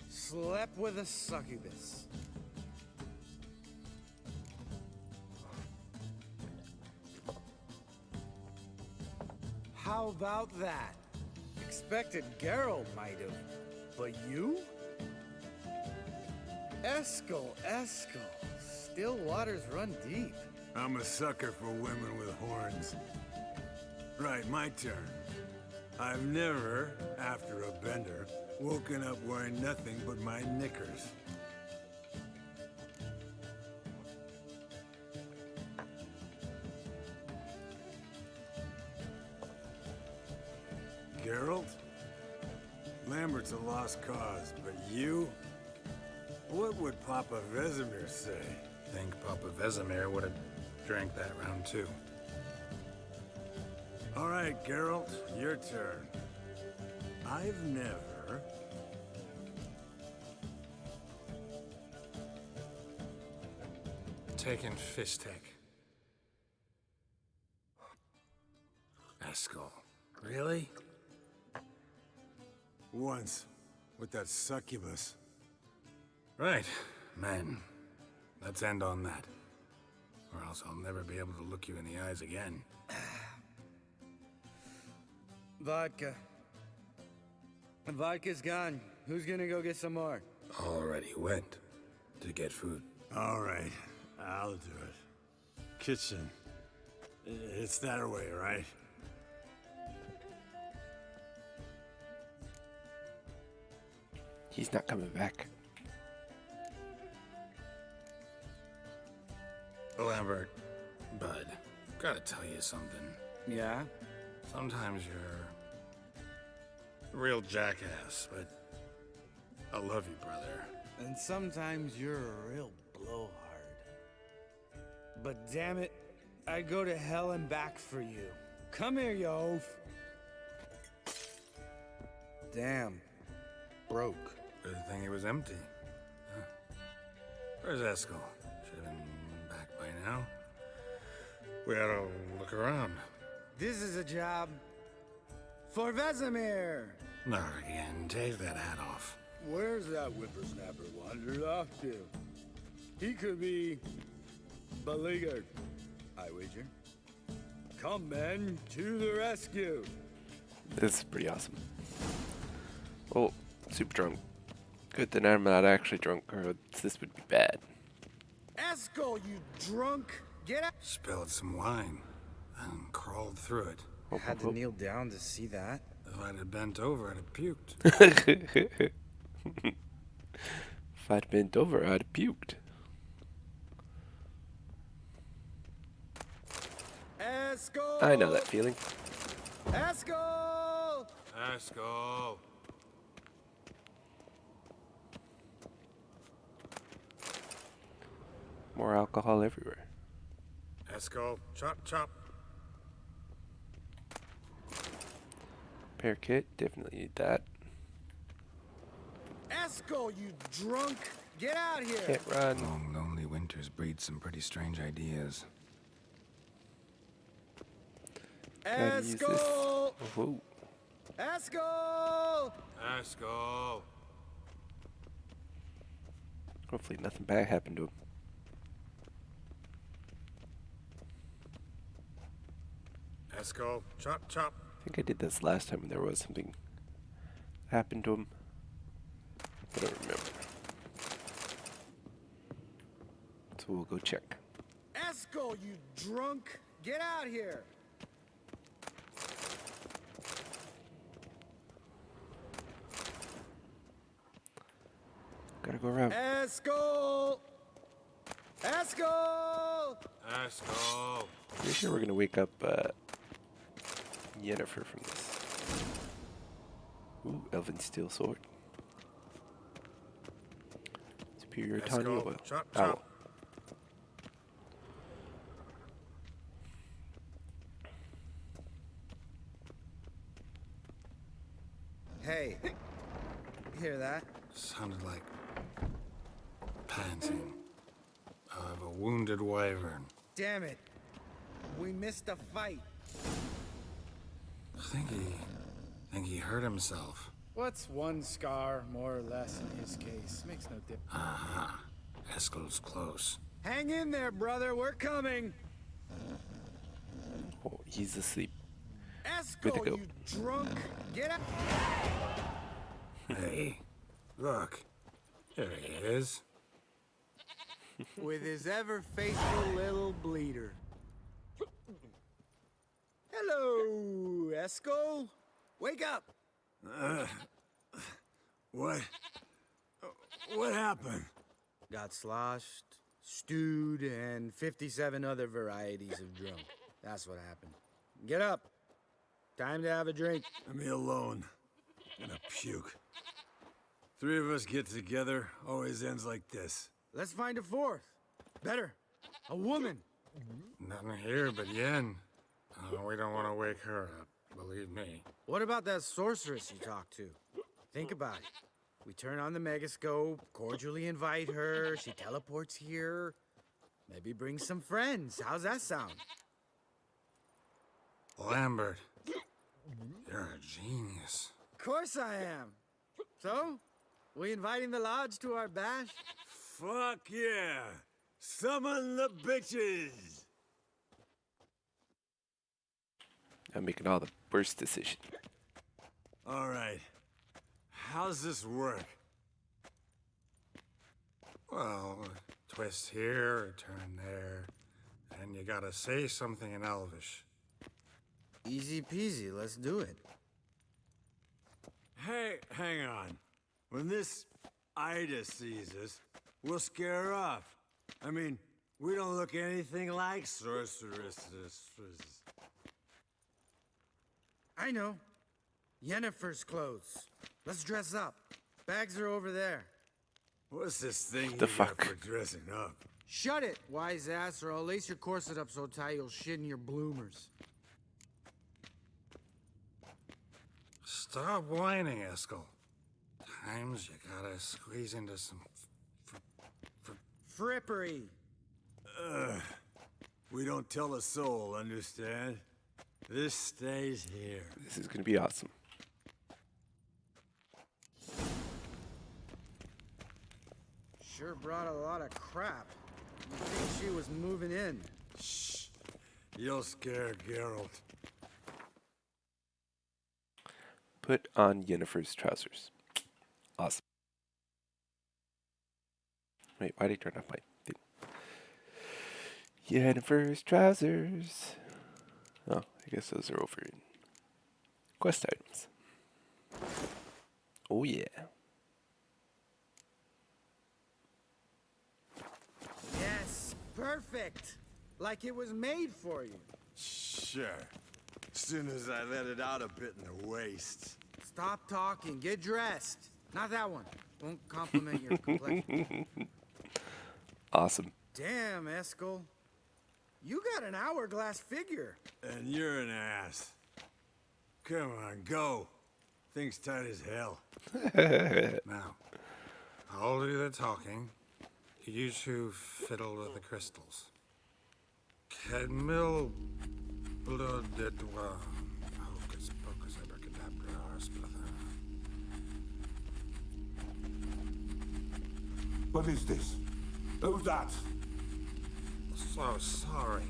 slept with a succubus. How about that? Expected Geralt might have, but you? Eskel. Still waters run deep. I'm a sucker for women with horns. Right, my turn. I've never, after a bender, woken up wearing nothing but my knickers. Geralt? Lambert's a lost cause, but you? What would Papa Vesemir say? Think Papa Vesemir would have drank that round too. All right, Geralt, your turn. I've never... Taken Fistek. Eskel. Really? Once, with that succubus. Right, men. Let's end on that. Or else I'll never be able to look you in the eyes again. Vodka. Vodka's gone. Who's gonna go get some more? Already went to get food. All right, I'll do it. Kitchen. It's that way, right? He's not coming back. Lambert, bud, gotta tell you something. Yeah? Sometimes you're a real jackass, but I love you, brother. And sometimes you're a real blowhard. But damn it, I'd go to hell and back for you. Come here, you oaf. Damn. Broke. Good thing it was empty. Huh. Where's Eskel? Should have been back by now. We ought to look around. This is a job for Vesemir. Not again. Take that hat off. Where's that whippersnapper wandered off to? He could be beleaguered, I wager. Come, men, to the rescue. This is pretty awesome. Oh, super drunk. Good that I'm not actually drunk, or this would be bad. Eskel, you drunk! Get out! Spilled some wine and crawled through it. Oh, Had to kneel down to see that. If I'd have bent over, I'd have puked. If I'd bent over, I'd have puked. Eskel! I know that feeling. Eskel! Eskel! More alcohol everywhere. Eskel, chop, chop. Repair kit, definitely need that. Eskel, you drunk! Get out here! Can't run. Long, lonely winters breed some pretty strange ideas. Gotta use this. Eskel! Whoa. Eskel! Eskel! Hopefully nothing bad happened to him. Eskel, chop, chop. I think I did this last time when there was something happened to him. I don't remember. So we'll go check. Eskel, you drunk! Get out here! Gotta go around. Eskel! Eskel! Eskel! Pretty sure we're gonna wake up Yennefer from this. Ooh, Elven Steel Sword. Superior Eskel, Tanya oil. chop, Owl. chop. Hey, hear that? Sounded like panting of a wounded wyvern. Damn it. We missed a fight. I think he hurt himself. What's one scar, more or less, in his case? Makes no difference. Aha. Eskel's close. Hang in there, brother. We're coming. Oh, he's asleep. Good to Eskel, go. you drunk! Get out! Hey, look. There he is. With his ever faithful little bleeder. Hello, Eskel. Wake up. What happened? Got sloshed, stewed, and 57 other varieties of drunk. That's what happened. Get up. Time to have a drink. Leave me alone. I'm gonna puke. Three of us get together, always ends like this. Let's find a fourth. Better. A woman. Nothing here but Yen. We don't want to wake her up, believe me. What about that sorceress you talked to? Think about it. We turn on the megascope, cordially invite her, she teleports here. Maybe bring some friends. How's that sound? Lambert, you're a genius. Of course I am. So, we inviting the lodge to our bash? Fuck yeah! Summon the bitches! I'm making all the worst decisions. Alright. How's this work? Well, twist here, turn there, and you gotta say something in Elvish. Easy peasy, let's do it. Hey, hang on. When this Ida sees us, we'll scare her off. I mean, we don't look anything like sorceresses. I know. Yennefer's clothes. Let's dress up. Bags are over there. What's this thing The you fuck? got for dressing up? Shut it, wise ass, or I'll lace your corset up so tight you'll shit in your bloomers. Stop whining, Eskel. Times you gotta squeeze into some Frippery. We don't tell a soul, understand? This stays here. This is going to be awesome. Sure brought a lot of crap. You'd think she was moving in. Shh. You'll scare Geralt. Put on Yennefer's trousers. Awesome. Wait, why did I turn off my thing? Yennefer's trousers. Oh, I guess those are over in quest items. Oh yeah. Yes, perfect. Like it was made for you. Sure. Soon as I let it out a bit in the waist. Stop talking. Get dressed. Not that one. Won't compliment your complexion. Awesome. Damn, Eskel. You got an hourglass figure. And you're an ass. Come on, go. Thing's tight as hell. Now, I'll do the talking. You two fiddle with the crystals. Cadmil blood de doigt. Hocus pocus abracadabra splather. What is this? Who's that? So sorry.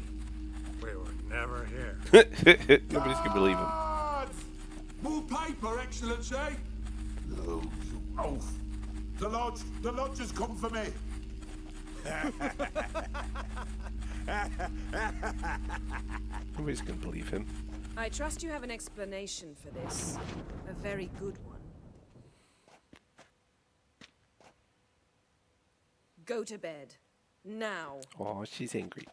We were never here. Nobody's gonna believe him. Guards! More paper, Excellency! No, you oaf! The lodge has come for me! Nobody's gonna believe him. I trust you have an explanation for this. A very good one. Go to bed. Now. Oh, she's angry.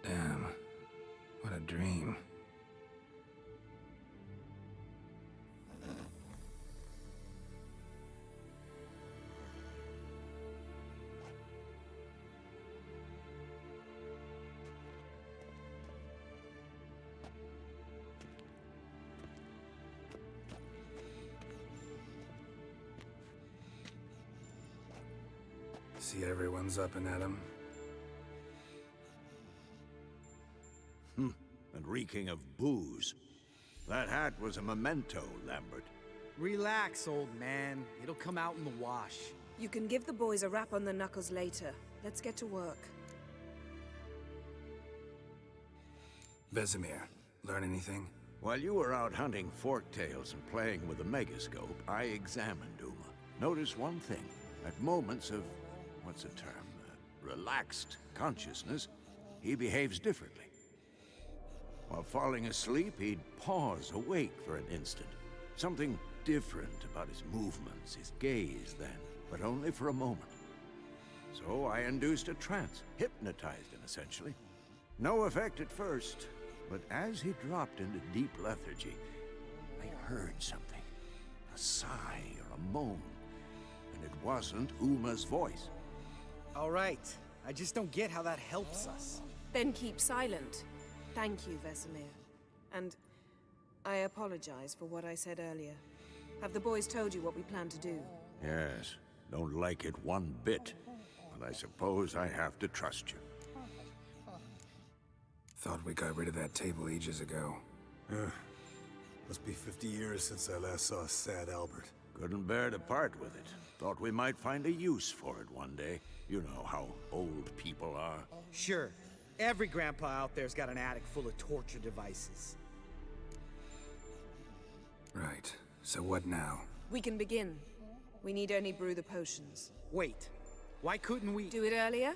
Damn. What a dream. See everyone's up and at 'em. And reeking of booze. That hat was a memento, Lambert. Relax, old man. It'll come out in the wash. You can give the boys a rap on the knuckles later. Let's get to work. Vesemir, learn anything? While you were out hunting forktails and playing with the megascope, I examined Uma. Notice one thing. At moments of, what's the term, relaxed consciousness, he behaves differently. While falling asleep, he'd pause awake for an instant. Something different about his movements, his gaze then, but only for a moment. So I induced a trance, hypnotized him essentially. No effect at first, but as he dropped into deep lethargy, I heard something. A sigh or a moan. And it wasn't Uma's voice. All right. I just don't get how that helps us. Then keep silent. Thank you, Vesemir. And I apologize for what I said earlier. Have the boys told you what we plan to do? Yes, don't like it one bit. But I suppose I have to trust you. Thought we got rid of that table ages ago. Must be 50 years since I last saw sad Albert. Couldn't bear to part with it. Thought we might find a use for it one day. You know how old people are. Sure. Every grandpa out there's got an attic full of torture devices. Right. So what now? We can begin. We need only brew the potions. Wait. Why couldn't we... Do it earlier?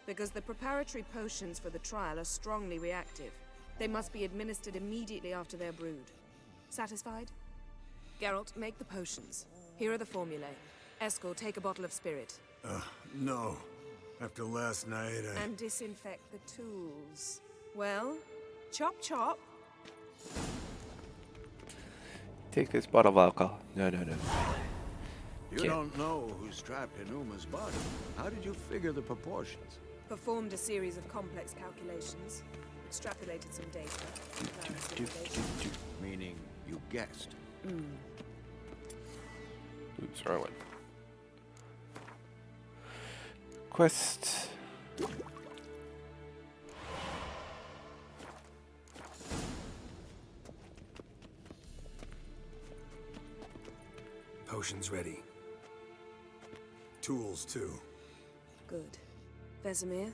Because the preparatory potions for the trial are strongly reactive. They must be administered immediately after they're brewed. Satisfied? Geralt, make the potions. Here are the formulae. Eskel, take a bottle of spirit. No. After last night, And disinfect the tools. Well, chop chop. take this bottle of alcohol. No, no, no. You Can't. don't know who's trapped in Uma's body. How did you figure the proportions? Performed a series of complex calculations, extrapolated some data. various recommendations. Meaning you guessed. Oops, wrong one. Quest. Potion's ready. Tools, too. Good. Vesemir?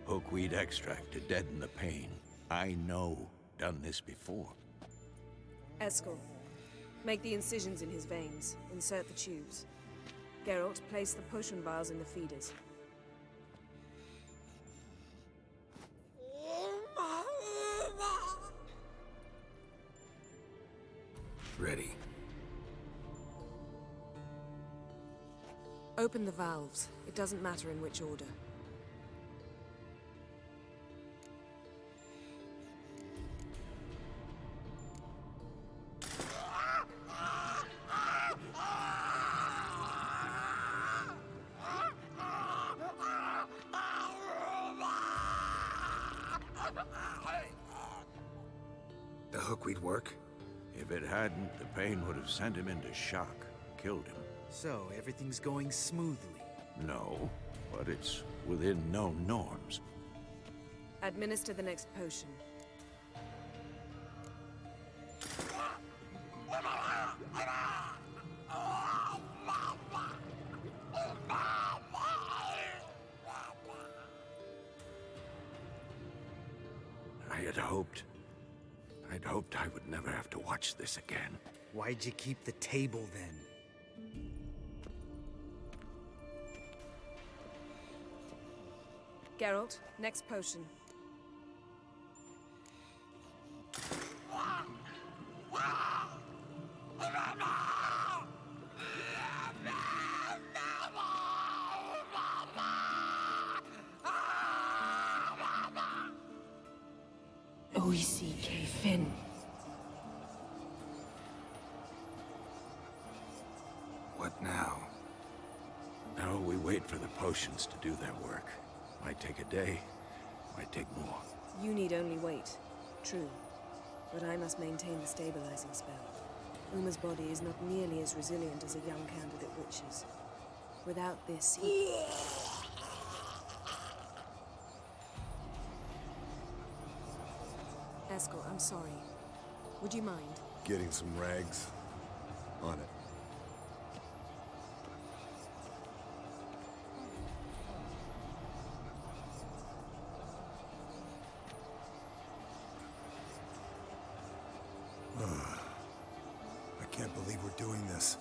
Hookweed extract to deaden the pain. I know. Done this before. Eskel. Make the incisions in his veins. Insert the tubes. Geralt, place the potion vials in the feeders. Ready. Open the valves. It doesn't matter in which order. The hookweed work? If it hadn't, the pain would have sent him into shock. Killed him. So, everything's going smoothly. No, but it's within known norms. Administer the next potion. I'd hoped I would never have to watch this again. Why'd you keep the table then? Geralt, next potion. O-E-C-K Finn. What now? Now we wait for the potions to do their work. Might take a day, might take more. You need only wait. True. But I must maintain the stabilizing spell. Uma's body is not nearly as resilient as a young candidate witch's. Without this, he... Eskel, I'm sorry. Would you mind? Getting some rags. On it. I can't believe we're doing this.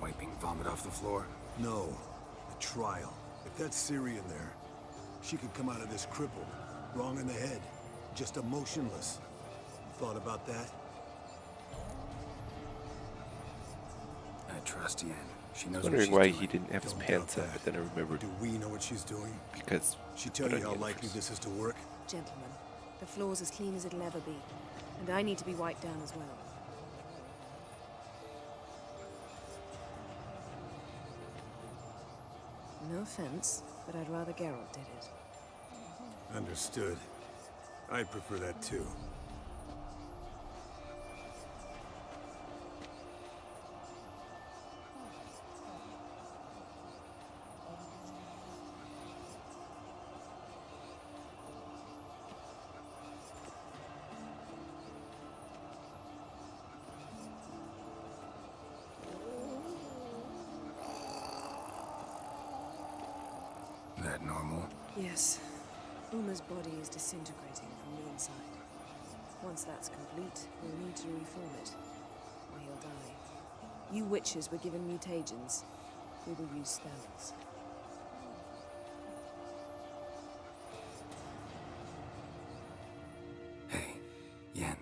Wiping vomit off the floor? No, the trial. If that's Ciri in there, she could come out of this crippled, wrong in the head, just emotionless. Thought about that? I trust Yen. She I knows was what she's wondering why doing. he didn't have his Don't pants doubt up, that. but then I remembered Do we know what she's doing? because She tell put you on how the likely entrance. this is to work? Gentlemen, the floor's as clean as it'll ever be. And I need to be wiped down as well. No offense, but I'd rather Geralt did it. Understood. I'd prefer that too. That normal? Yes. Uma's body is disintegrating from the inside. Once that's complete, we'll need to reform it, or he'll die. You witches were given mutagens. We will use spells. Hey, Yen,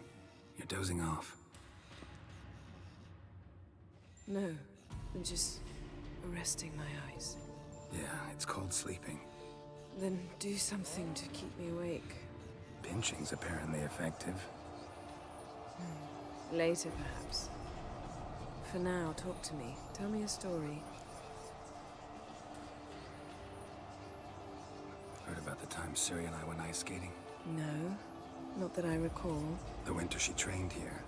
you're dozing off. No, I'm just arresting my eyes. Yeah, it's called sleeping. Then do something to keep me awake. Pinching's apparently effective. Later, perhaps. For now, talk to me. Tell me a story. Heard about the time Ciri and I went ice skating? No, not that I recall. The winter she trained here.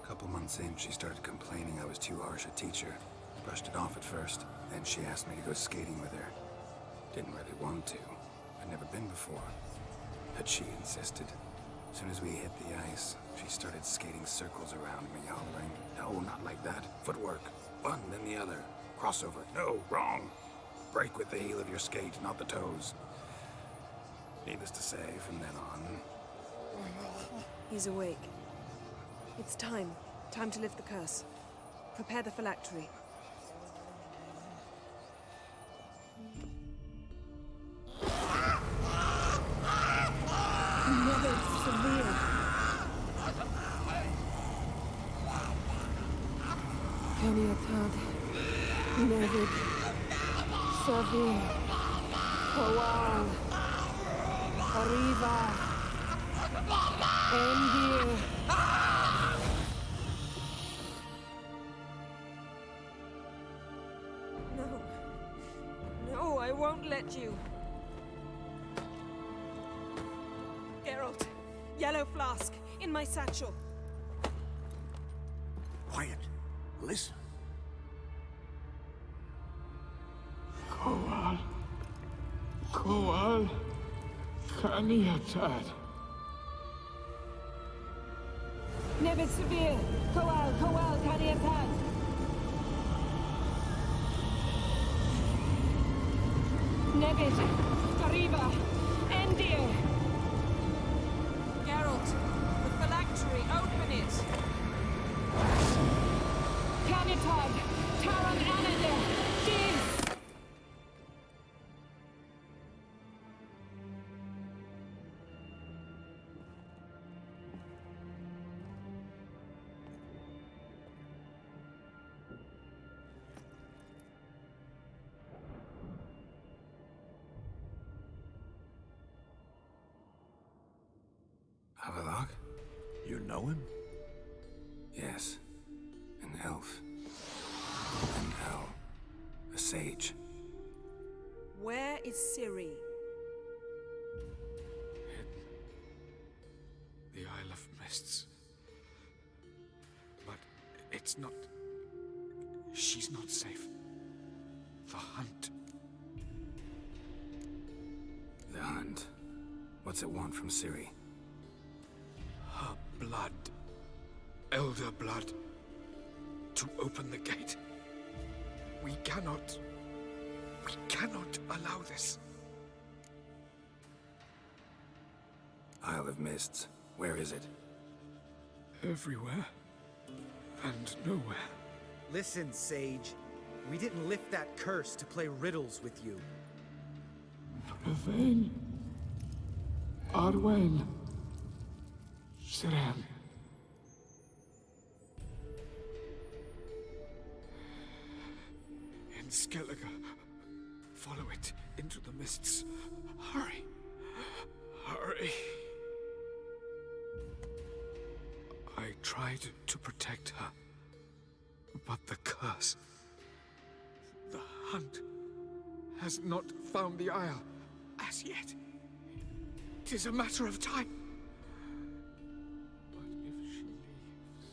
A couple months in, she started complaining I was too harsh a teacher. Brushed it off at first. Then she asked me to go skating with her. Didn't really want to. I'd never been before. But she insisted. As soon as we hit the ice, she started skating circles around me, hollering, "No, not like that. Footwork. One, then the other. Crossover. No, wrong. Break with the heel of your skate, not the toes." Needless to say, from then on... He's awake. It's time. Time to lift the curse. Prepare the phylactery. Never severe. Caniatad. Nevid. Severe. Kowal. Arriva. Endir. No. No, I won't let you. Geralt, yellow flask, in my satchel. Quiet. Listen. Kowal. Kowal. Kaniatad. Nevid severe. Kowal, Kowal, Caniatad. Nevid. Arriba. Endir. Geralt, the phylactery, open it. Caniatad. Taran Anadir. Dis. Avalok? You know him? Yes. An elf. An owl. A sage. Where is Ciri? The Isle of Mists. But it's not... She's not safe. The hunt. The hunt. What's it want from Ciri? Her blood. Elder blood. To open the gate. We cannot allow this. Isle of Mists. Where is it? Everywhere. And nowhere. Listen, Sage. We didn't lift that curse to play riddles with you. Yvain. Arwen. Siren. In Skellige. Follow it into the mists. Hurry. Hurry. I tried to protect her. But the curse... The hunt has not found the Isle as yet. It is a matter of time. But if she leaves,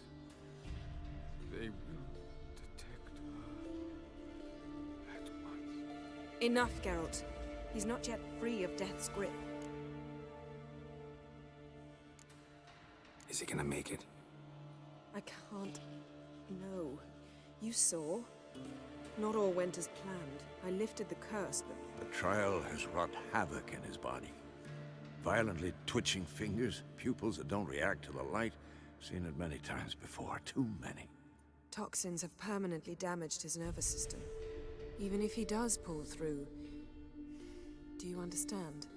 they will detect her at once. Enough, Geralt. He's not yet free of death's grip. Is he gonna make it? I can't... No. You saw? Not all went as planned. I lifted the curse, but... The trial has wrought havoc in his body. Violently twitching fingers, pupils that don't react to the light. Seen it many times before, too many. Toxins have permanently damaged his nervous system. Even if he does pull through... Do you understand?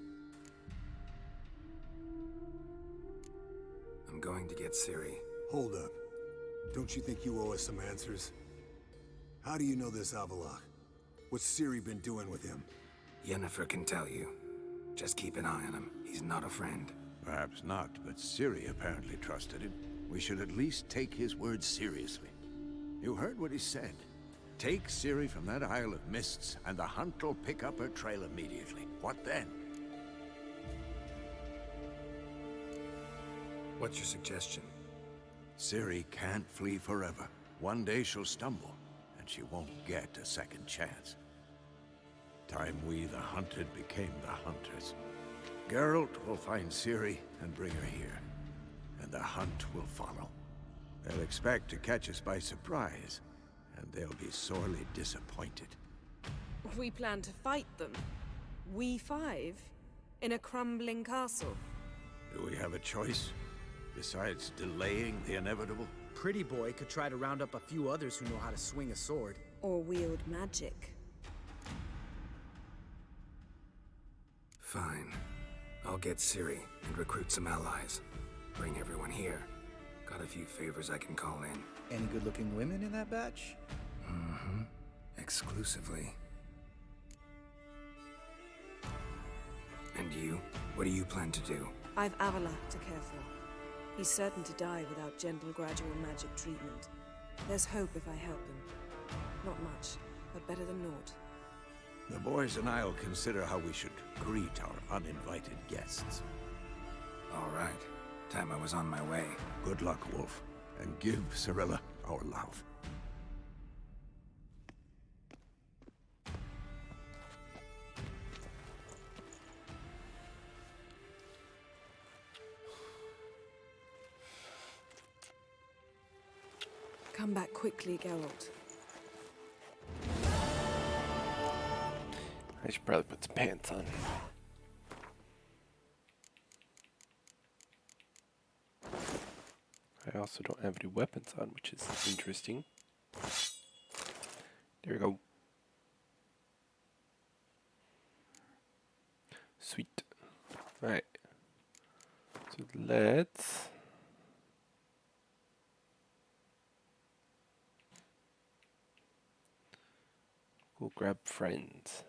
I'm going to get Ciri. Hold up. Don't you think you owe us some answers? How do you know this Avalok? What's Ciri been doing with him? Yennefer can tell you. Just keep an eye on him. He's not a friend. Perhaps not, but Ciri apparently trusted him. We should at least take his words seriously. You heard what he said. Take Ciri from that Isle of Mists, and the hunt will pick up her trail immediately. What then? What's your suggestion? Ciri can't flee forever. One day she'll stumble, and she won't get a second chance. Time we, the hunted, became the hunters. Geralt will find Ciri and bring her here, and the hunt will follow. They'll expect to catch us by surprise, and they'll be sorely disappointed. We plan to fight them. We five? In a crumbling castle? Do we have a choice? Besides delaying the inevitable? Pretty boy could try to round up a few others who know how to swing a sword. Or wield magic. Fine. I'll get Ciri and recruit some allies. Bring everyone here. Got a few favors I can call in. Any good-looking women in that batch? Mm-hmm. Exclusively. And you? What do you plan to do? I've Avila to care for. He's certain to die without gentle, gradual magic treatment. There's hope if I help him. Not much, but better than naught. The boys and I'll consider how we should greet our uninvited guests. All right. Time I was on my way. Good luck, Wolf, and give Cirilla our love. Come back quickly, Geralt. I should probably put some pants on. I also don't have any weapons on, which is interesting. There we go. Sweet. Alright. So let's go grab friends.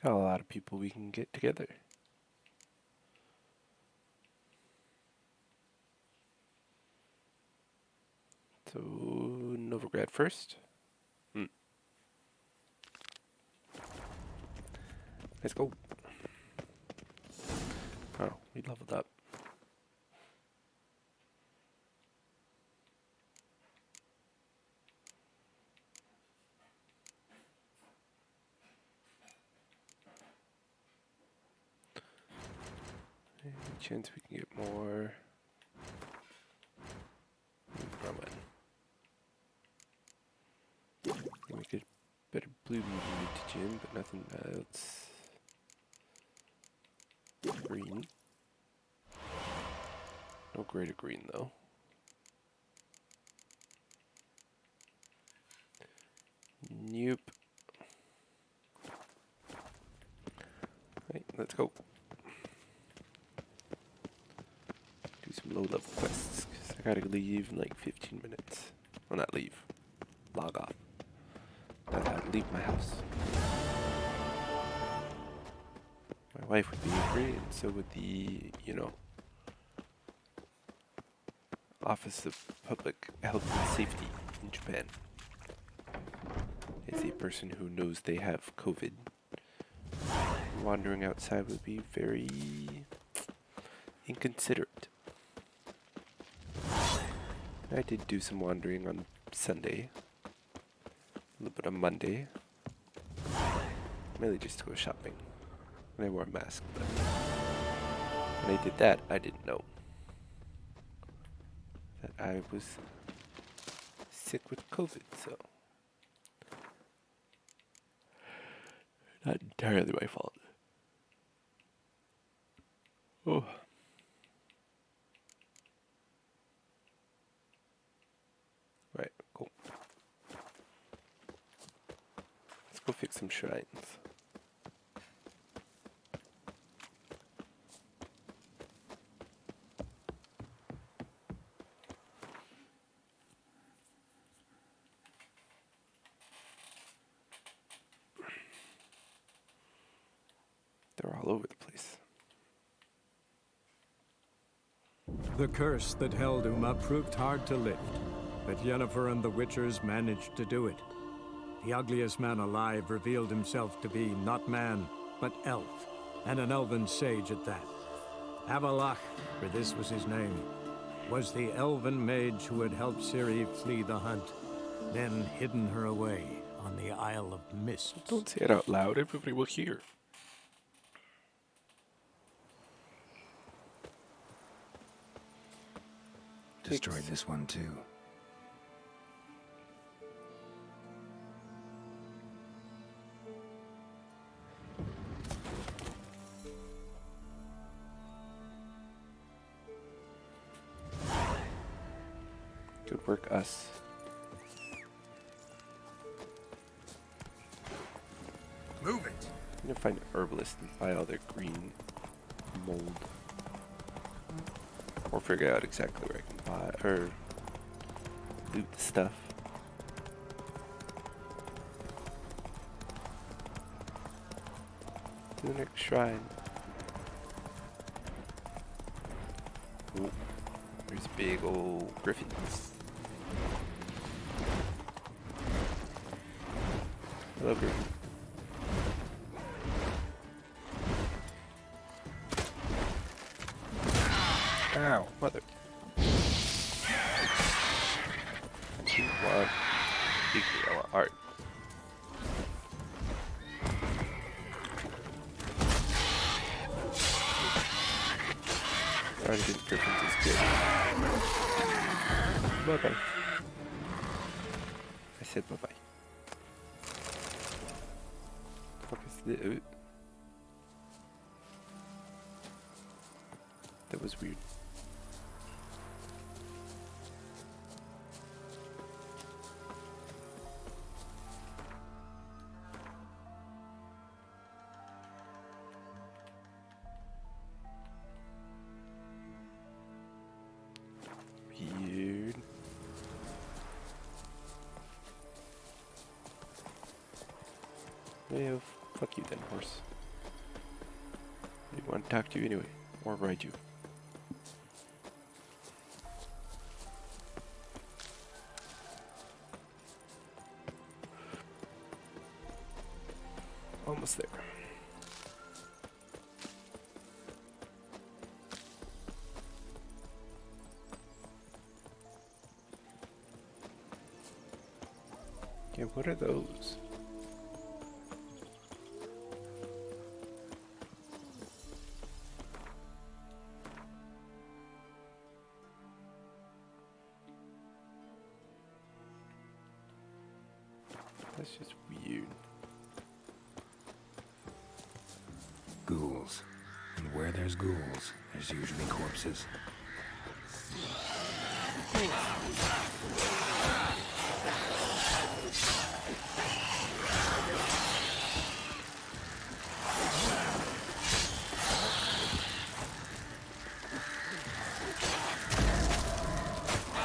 Got a lot of people we can get together. So, Novigrad first. Let's go. Oh, we leveled up. Any chance we can get more? Wrong one. We get better blue mutagen, but nothing else. Green. No greater green though. Nope. Right, let's go. Do some low level quests, because I gotta leave in like 15 minutes. Well, not leave. Log off. Not gotta leave my house. My wife would be angry, and so would the, Office of Public Health and Safety in Japan. As a person who knows they have COVID, wandering outside would be very inconsiderate. I did do some wandering on Sunday, a little bit on Monday, mainly just to go shopping. And I wore a mask, but when I did that, I didn't know that I was sick with COVID, so not entirely my fault. Oh. Right, cool. Let's go fix some shrines. They're all over the place. The curse that held Uma proved hard to lift, but Yennefer and the Witchers managed to do it. The ugliest man alive revealed himself to be not man, but elf, and an elven sage at that. Avalach, for this was his name, was the elven mage who had helped Ciri flee the hunt, then hidden her away on the Isle of Mists. Don't say it out loud, everybody will hear. Destroyed this one too. Good work, us. Move it! I'm gonna find an herbalist and buy all their green mold. Or figure out exactly where I can buy or loot the stuff. To the next shrine. Ooh, there's big old griffins. Hello, griffin. Ow, mother. You want big, I want art. Artisan Griffins is good. Bye bye. I said bye bye. What is the that was weird. Weird. Well, fuck you then, horse. I didn't want to talk to you anyway, or ride you. Almost there. Okay, what are those? That's just weird. Ghouls. And where there's ghouls, there's usually corpses.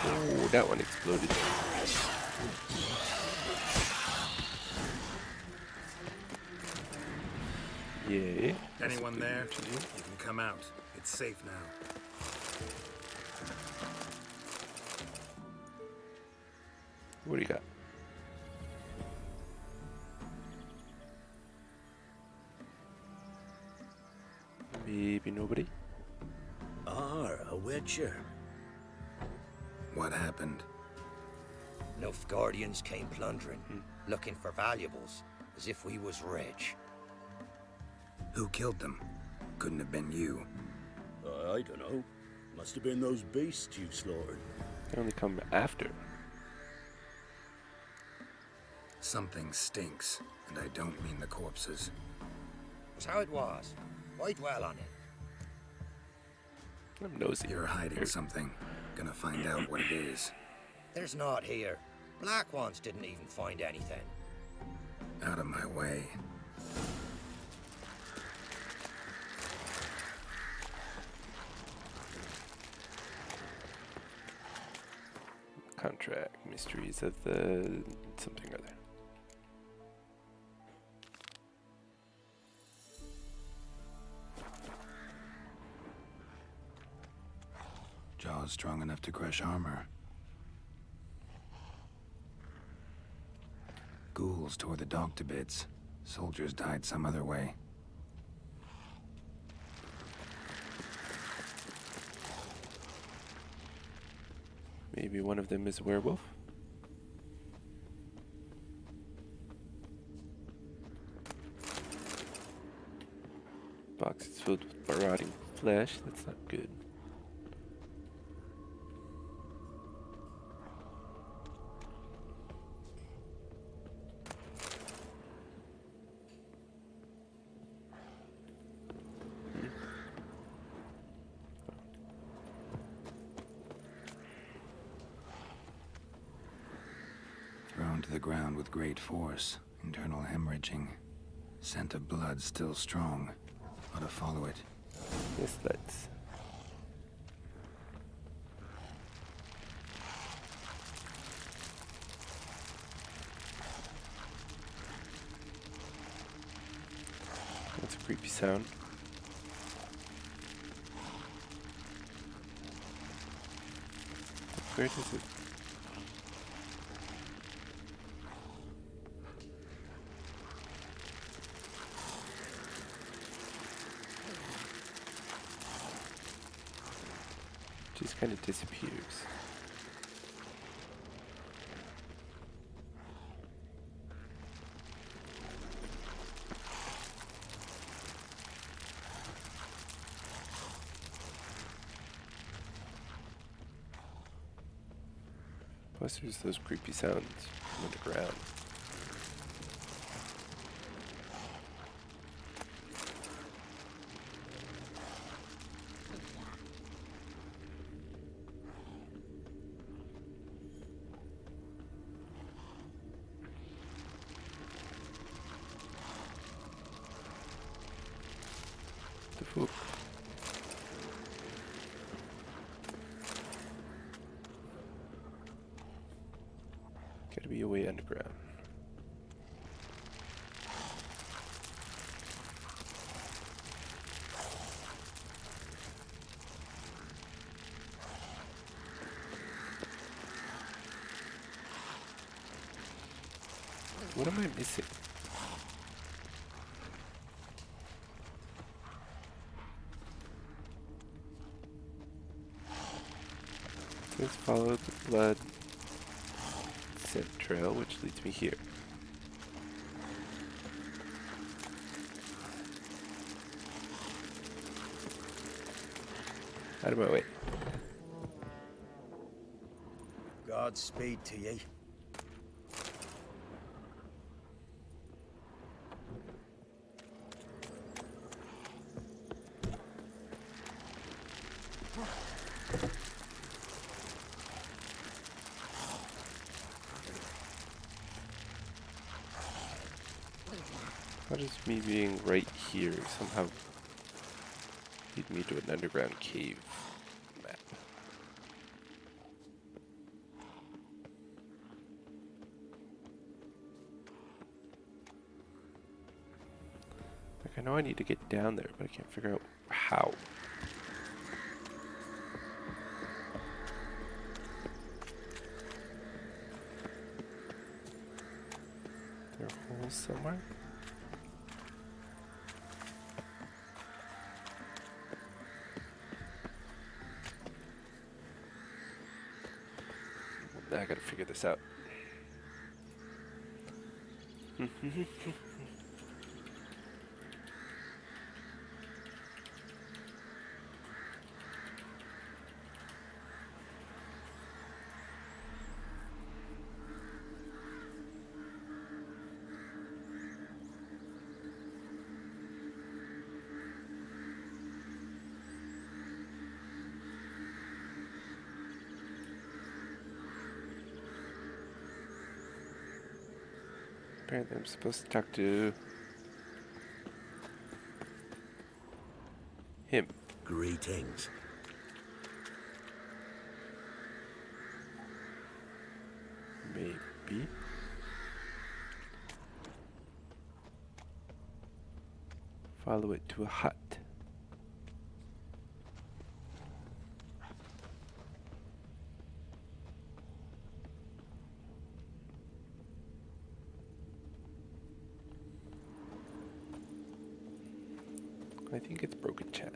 Oh, that one exploded. Yeah. Anyone there? You can come out. It's safe now. What do you got? Maybe nobody? A witcher. What happened? Nilfgaardians came plundering, looking for valuables, as if we was rich. Who killed them? Couldn't have been you. I don't know. Must have been those beasts you slaughtered. They only come after. Something stinks, and I don't mean the corpses. Was how it was. Why dwell on it? I'm nosy. You're hiding something. Gonna find out what it is. There's not here. Black ones didn't even find anything. Out of my way. Contract mysteries of the something or other. Jaws strong enough to crush armor. Ghouls tore the dog to bits. Soldiers died some other way. Maybe one of them is a werewolf? Box is filled with marauding flesh. That's not good. Thrown to the ground with great force. Internal hemorrhaging. Scent of blood still strong. Ought to follow it. Yes, let's. That's a creepy sound. Where does it? Just kind of disappears. Plus there's those creepy sounds from the ground. The fuck? Gotta be a way underground. What am I missing? Let's follow the blood scent trail, which leads me here. Out of my way. Godspeed to ye. How does me being right here somehow lead me to an underground cave map? Like, I know I need to get down there, but I can't figure out how. Is there a hole somewhere? I gotta figure this out. Apparently I'm supposed to talk to him. Greetings. Maybe. Follow it to a hut. I think it's broken, chat.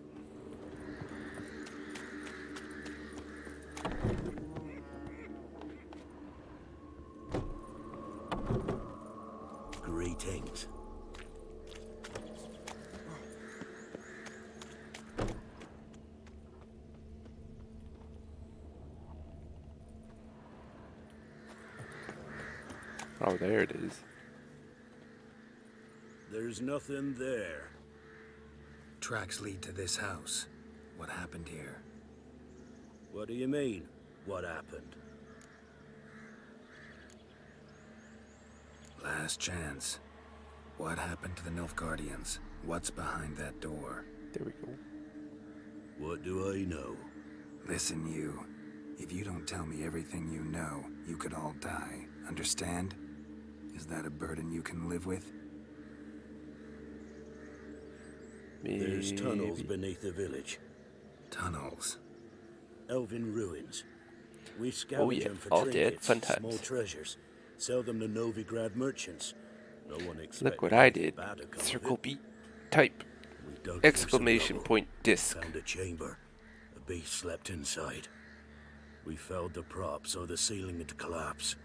Greetings. Oh, there it is. There's nothing there. Tracks lead to this house. What happened here? What do you mean, what happened? Last chance. What happened to the Nilfgaardians? What's behind that door? There we go. What do I know? Listen, you. If you don't tell me everything you know, you could all die. Understand? Is that a burden you can live with? There's tunnels Maybe. beneath the village. Tunnels. Elven ruins. We scavenge Oh, yeah. them for All dead. trinkets, Fun times. small treasures. Sell them to Novigrad merchants. No one expected Look what I anything did. bad to come of Circle it. beat. Type. We dug through some Exclamation rubble, point disc. Found a chamber. A beast slept inside. We felled the prop so the ceiling had collapsed.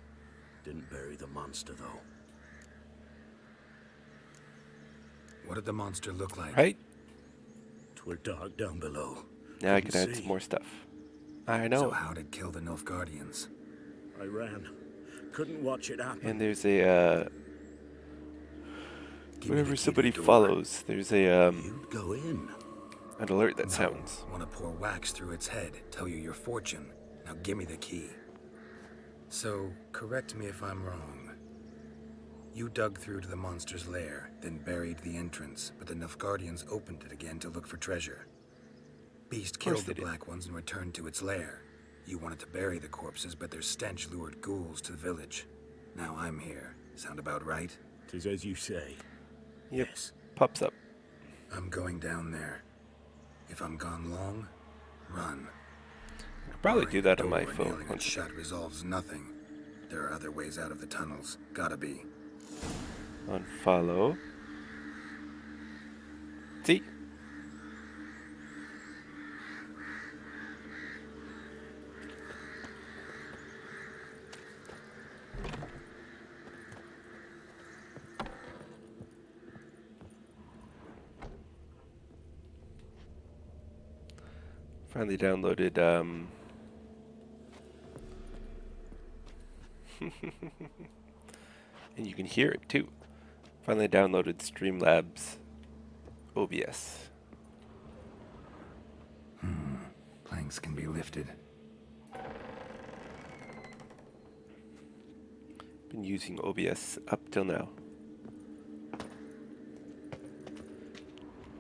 Didn't bury the monster though. What did the monster look like? Right? Twere dark down below. Now I Couldn't can add see. some more stuff. I So know. how'd it kill the Nilfgaardians? I ran. Couldn't watch it happen. And there's a Give me the whenever key to somebody the door. follows, there's a You'd go in. an alert that No. sounds. Want to pour wax through its head, tell you your fortune. Now give me the key. So, correct me if I'm wrong. You dug through to the monster's lair, then buried the entrance, but the Nilfgaardians opened it again to look for treasure. Beast course killed the they did. black ones and returned to its lair. You wanted to bury the corpses, but their stench lured ghouls to the village. Now I'm here. Sound about right? 'Tis as you say. Yep. Yes. Pops up. I'm going down there. If I'm gone long, run. I could probably do that on my Door and phone. nailing it shut resolves nothing. There are other ways out of the tunnels. Gotta be. Unfollow. See? Finally downloaded and you can hear it too. Finally downloaded Streamlabs OBS. Planks can be lifted. Been using OBS up till now.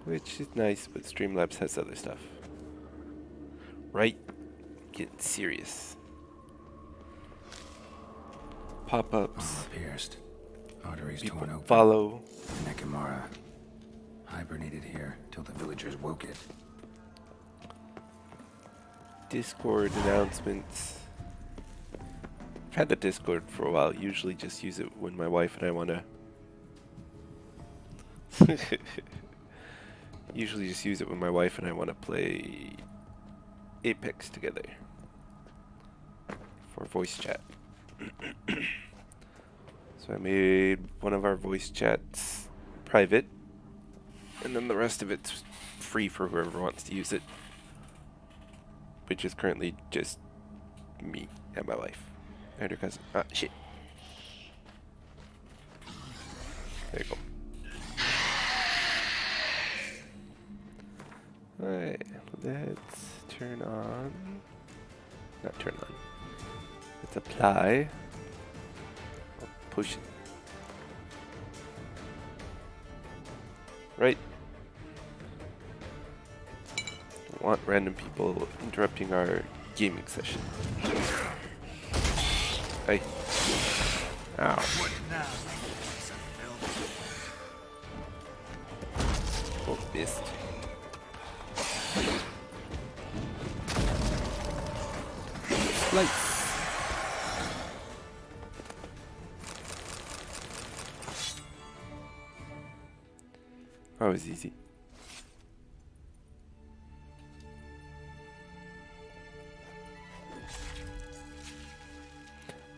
Which is nice, but Streamlabs has other stuff. Right? Getting serious. Pop-ups. Armor pierced. Arteries People torn open. follow. Nekimara. Hibernated here till the villagers woke it. Discord announcements. I've had the Discord for a while. Usually just use it when my wife and I want to... Usually just use it when my wife and I want to play Apex together. For voice chat. So I made one of our voice chats private. And then the rest of it's free for whoever wants to use it. Which is currently just me and my wife. And her cousin. Ah, shit. There you go. Alright, let's turn on. Not turn on. Let's apply. Or push it. Right. Don't want random people interrupting our gaming session. Hey. Ow. Oh, missed. Slice. That was easy.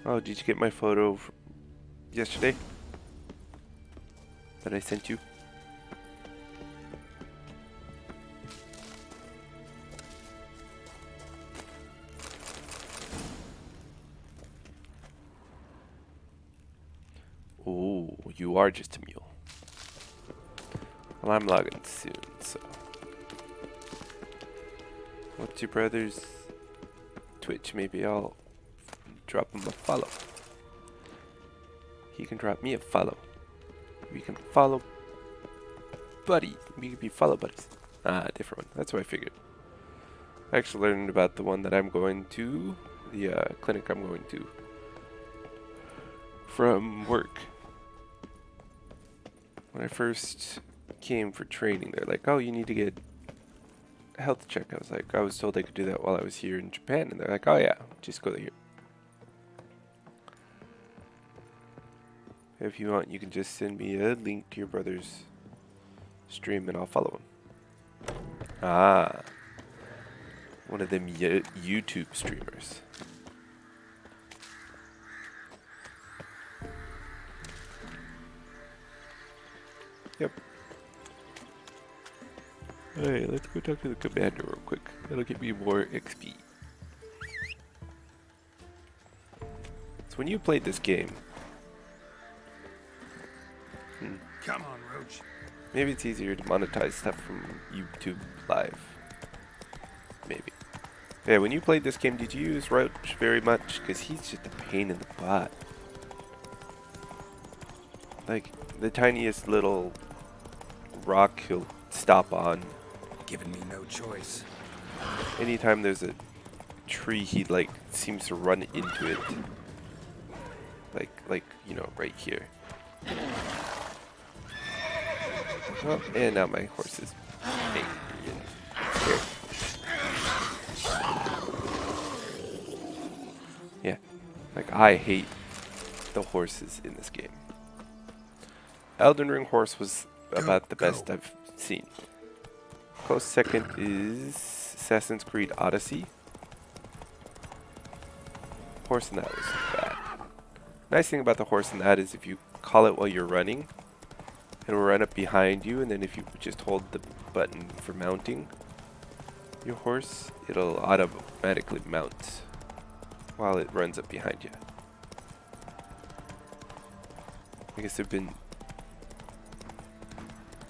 Oh, did you get my photo yesterday that I sent you? Oh, you are just a mule. Well, I'm logging soon, so. What's your brother's Twitch? Maybe I'll drop him a follow. He can drop me a follow. We can follow buddy. We can be follow buddies. Ah, different one. That's what I figured. I actually learned about the one that I'm going to, the clinic I'm going to, from work. When I first came for training, they're like, oh, you need to get a health check. I was like, I was told I could do that while I was here in Japan. And they're like, oh yeah, just go here. If you want, you can just send me a link to your brother's stream and I'll follow him. Ah, one of them YouTube streamers. Yep. Hey, let's go talk to the commander real quick. That'll get me more XP. So when you played this game... Come on, Roach. Maybe it's easier to monetize stuff from YouTube Live. Maybe. Yeah, when you played this game, did you use Roach very much? Because he's just a pain in the butt. Like, the tiniest little rock he'll stop on. Giving me no choice. Anytime there's a tree, he, like, seems to run into it. Like, you know, right here. Oh, and now my horse is angry and scared. Yeah, like I hate the horses in this game. Elden Ring horse was about the best I've seen. Close second is Assassin's Creed Odyssey. Horse in that was bad. Nice thing about the horse in that is if you call it while you're running, it'll run up behind you, and then if you just hold the button for mounting your horse, it'll automatically mount while it runs up behind you. I guess they've been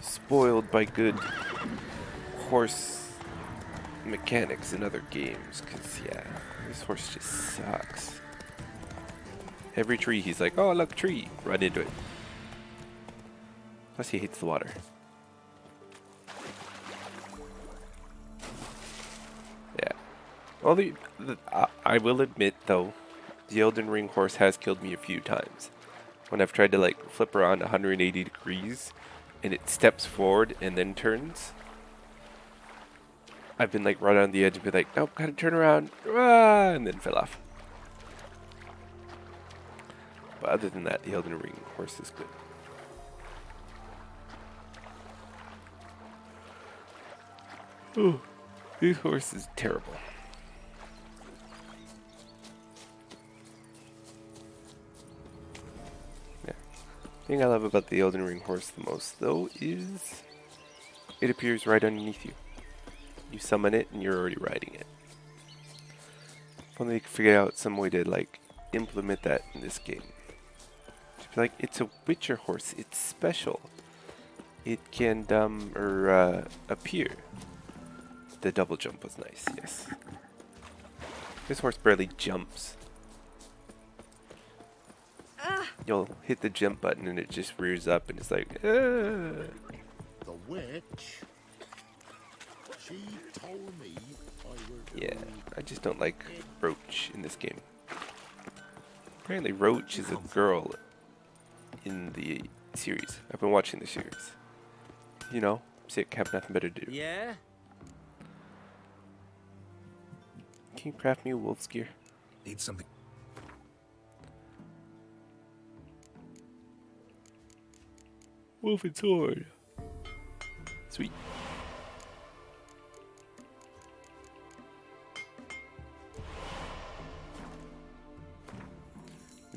spoiled by good horse mechanics in other games, because, yeah, this horse just sucks. Every tree, he's like, oh, look, tree, run into it. Plus, he hates the water. Yeah. Well, I will admit, though, the Elden Ring horse has killed me a few times. When I've tried to, like, flip around 180 degrees, and it steps forward and then turns. I've been, like, right on the edge and be like, nope, gotta turn around, and then fell off. But other than that, the Elden Ring horse is good. Oh, this horse is terrible. Yeah. The thing I love about the Elden Ring horse the most, though, is it appears right underneath you. You summon it, and you're already riding it. If only they could figure out some way to, like, implement that in this game. To be like, it's a Witcher horse. It's special. It can appear. The double jump was nice, yes. This horse barely jumps. You'll hit the jump button and it just rears up and it's like, ah. The witch, she told me I were Yeah, I just don't like Roach in this game. Apparently Roach is a girl in the series. I've been watching the series. You know, sick, have nothing better to do. Yeah? Can you craft me a wolf's gear? Need something. Wolf and sword. Sweet.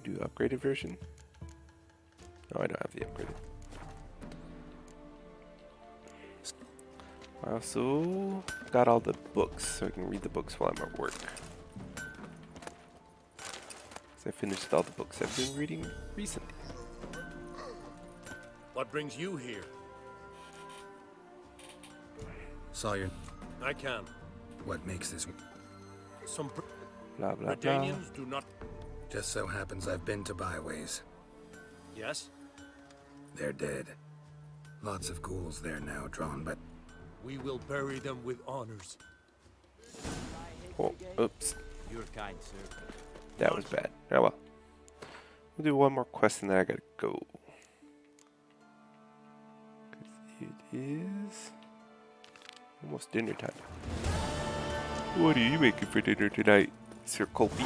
do upgraded version? No, I don't have the upgraded. I also got all the books, so I can read the books while I'm at work. I finished all the books I've been reading recently. What brings you here? Sawyer, I can. what makes this... Some Blah, blah, blah. Redanians do not... Just so happens I've been to Byways. Yes? They're dead. Lots of ghouls there now, drawn, but... We will bury them with honors. Oh, oops. You're kind, sir. That was bad. Oh well. We'll do one more quest and then I gotta go. 'Cause it is almost dinner time. What are you making for dinner tonight, Sir Colby?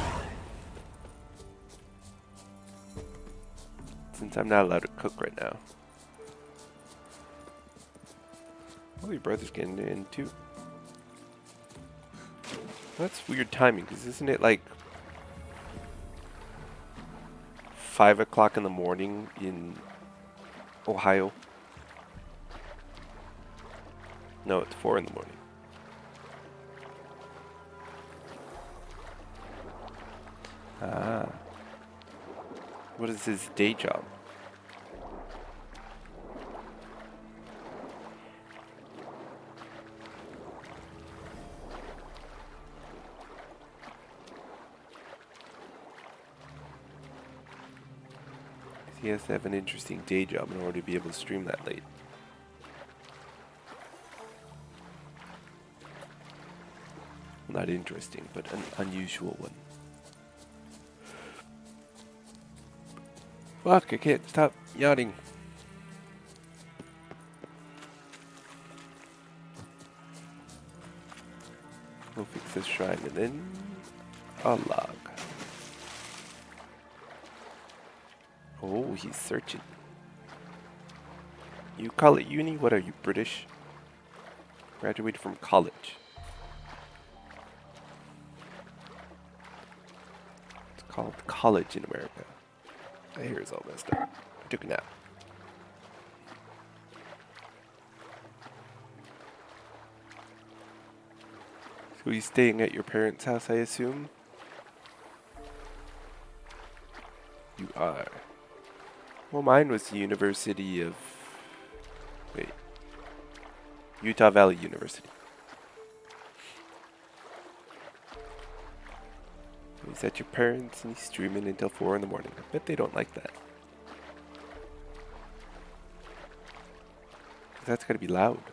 Since I'm not allowed to cook right now. Oh, your brother's getting in too. That's weird timing, because isn't it like 5 o'clock in the morning in Ohio? No, it's 4 in the morning. Ah. What is his day job? He has to have an interesting day job in order to be able to stream that late. Not interesting, but an unusual one. Fuck, I can't stop yawning. We'll fix this shrine and then a log. Oh, he's searching. You call it uni? What are you, British? Graduated from college. It's called college in America. My hair is all messed up. I took a nap. So he's staying at your parents' house, I assume? You are. Well, mine was the University of... Wait. Utah Valley University. He's at your parents' and he's streaming until 4 in the morning. I bet they don't like that. 'Cause that's gotta be loud.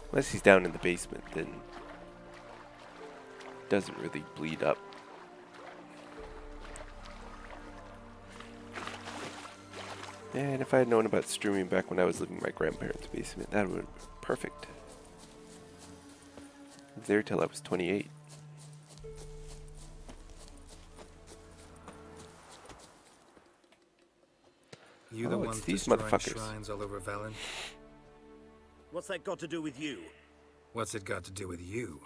Unless he's down in the basement, then it doesn't really bleed up. And if I had known about streaming back when I was living in my grandparents' basement, that would have been perfect. I was there till I was 28. You the Oh, ones it's these destroying motherfuckers. shrines all over Velen? What's that got to do with you? What's it got to do with you?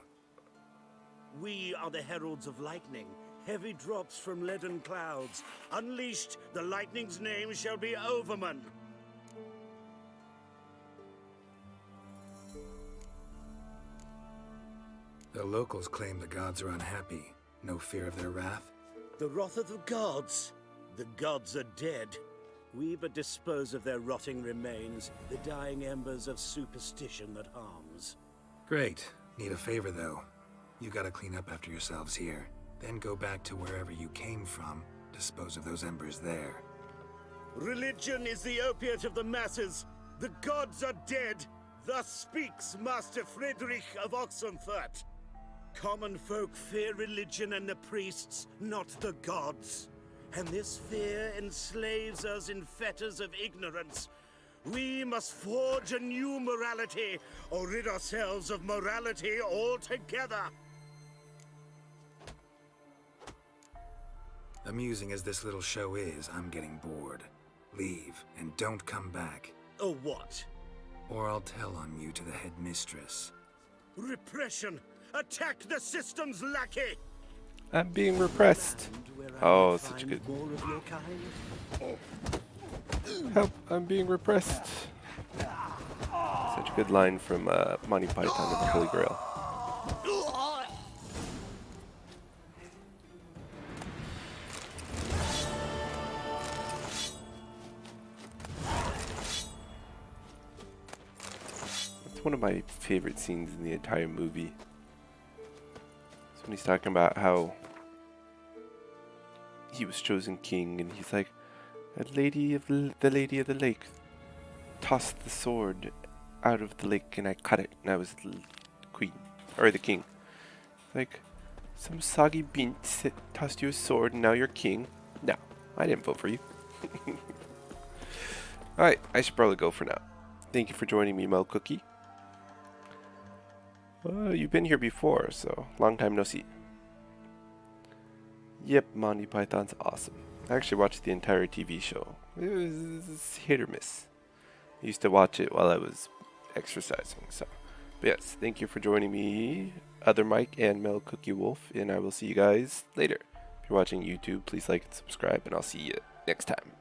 We are the heralds of lightning. Heavy drops from leaden clouds. Unleashed, the lightning's name shall be Overman. The locals claim the gods are unhappy. No fear of their wrath? The wrath of the gods. The gods are dead. We but dispose of their rotting remains, the dying embers of superstition that harms. Great. Need a favor, though. You gotta clean up after yourselves here. Then go back to wherever you came from. Dispose of those embers there. Religion is the opiate of the masses. The gods are dead. Thus speaks Master Friedrich of Oxenfurt. Common folk fear religion and the priests, not the gods. And this fear enslaves us in fetters of ignorance. We must forge a new morality, or rid ourselves of morality altogether. Amusing as this little show is, I'm getting bored. Leave, and don't come back. Oh, what? Or I'll tell on you to the headmistress. Repression! Attack the system's lackey! I'm being repressed. Land Oh, such a good. Help! I'm being repressed. Such a good line from Monty Python and the Holy Grail. It's one of my favorite scenes in the entire movie. It's when he's talking about how he was chosen king, and he's like, the lady of the lake tossed the sword out of the lake, and I cut it, and I was the queen, or the king. Like, some soggy bean tossed you a sword, and now you're king. No, I didn't vote for you. Alright, I should probably go for now. Thank you for joining me, Mel Cookie. You've been here before, so long time no see. Yep, Monty Python's awesome. I actually watched the entire TV show. It was hit or miss. I used to watch it while I was exercising, so. But yes, thank you for joining me, Other Mike and Mel Cookie Wolf, and I will see you guys later. If you're watching YouTube, please like and subscribe, and I'll see you next time.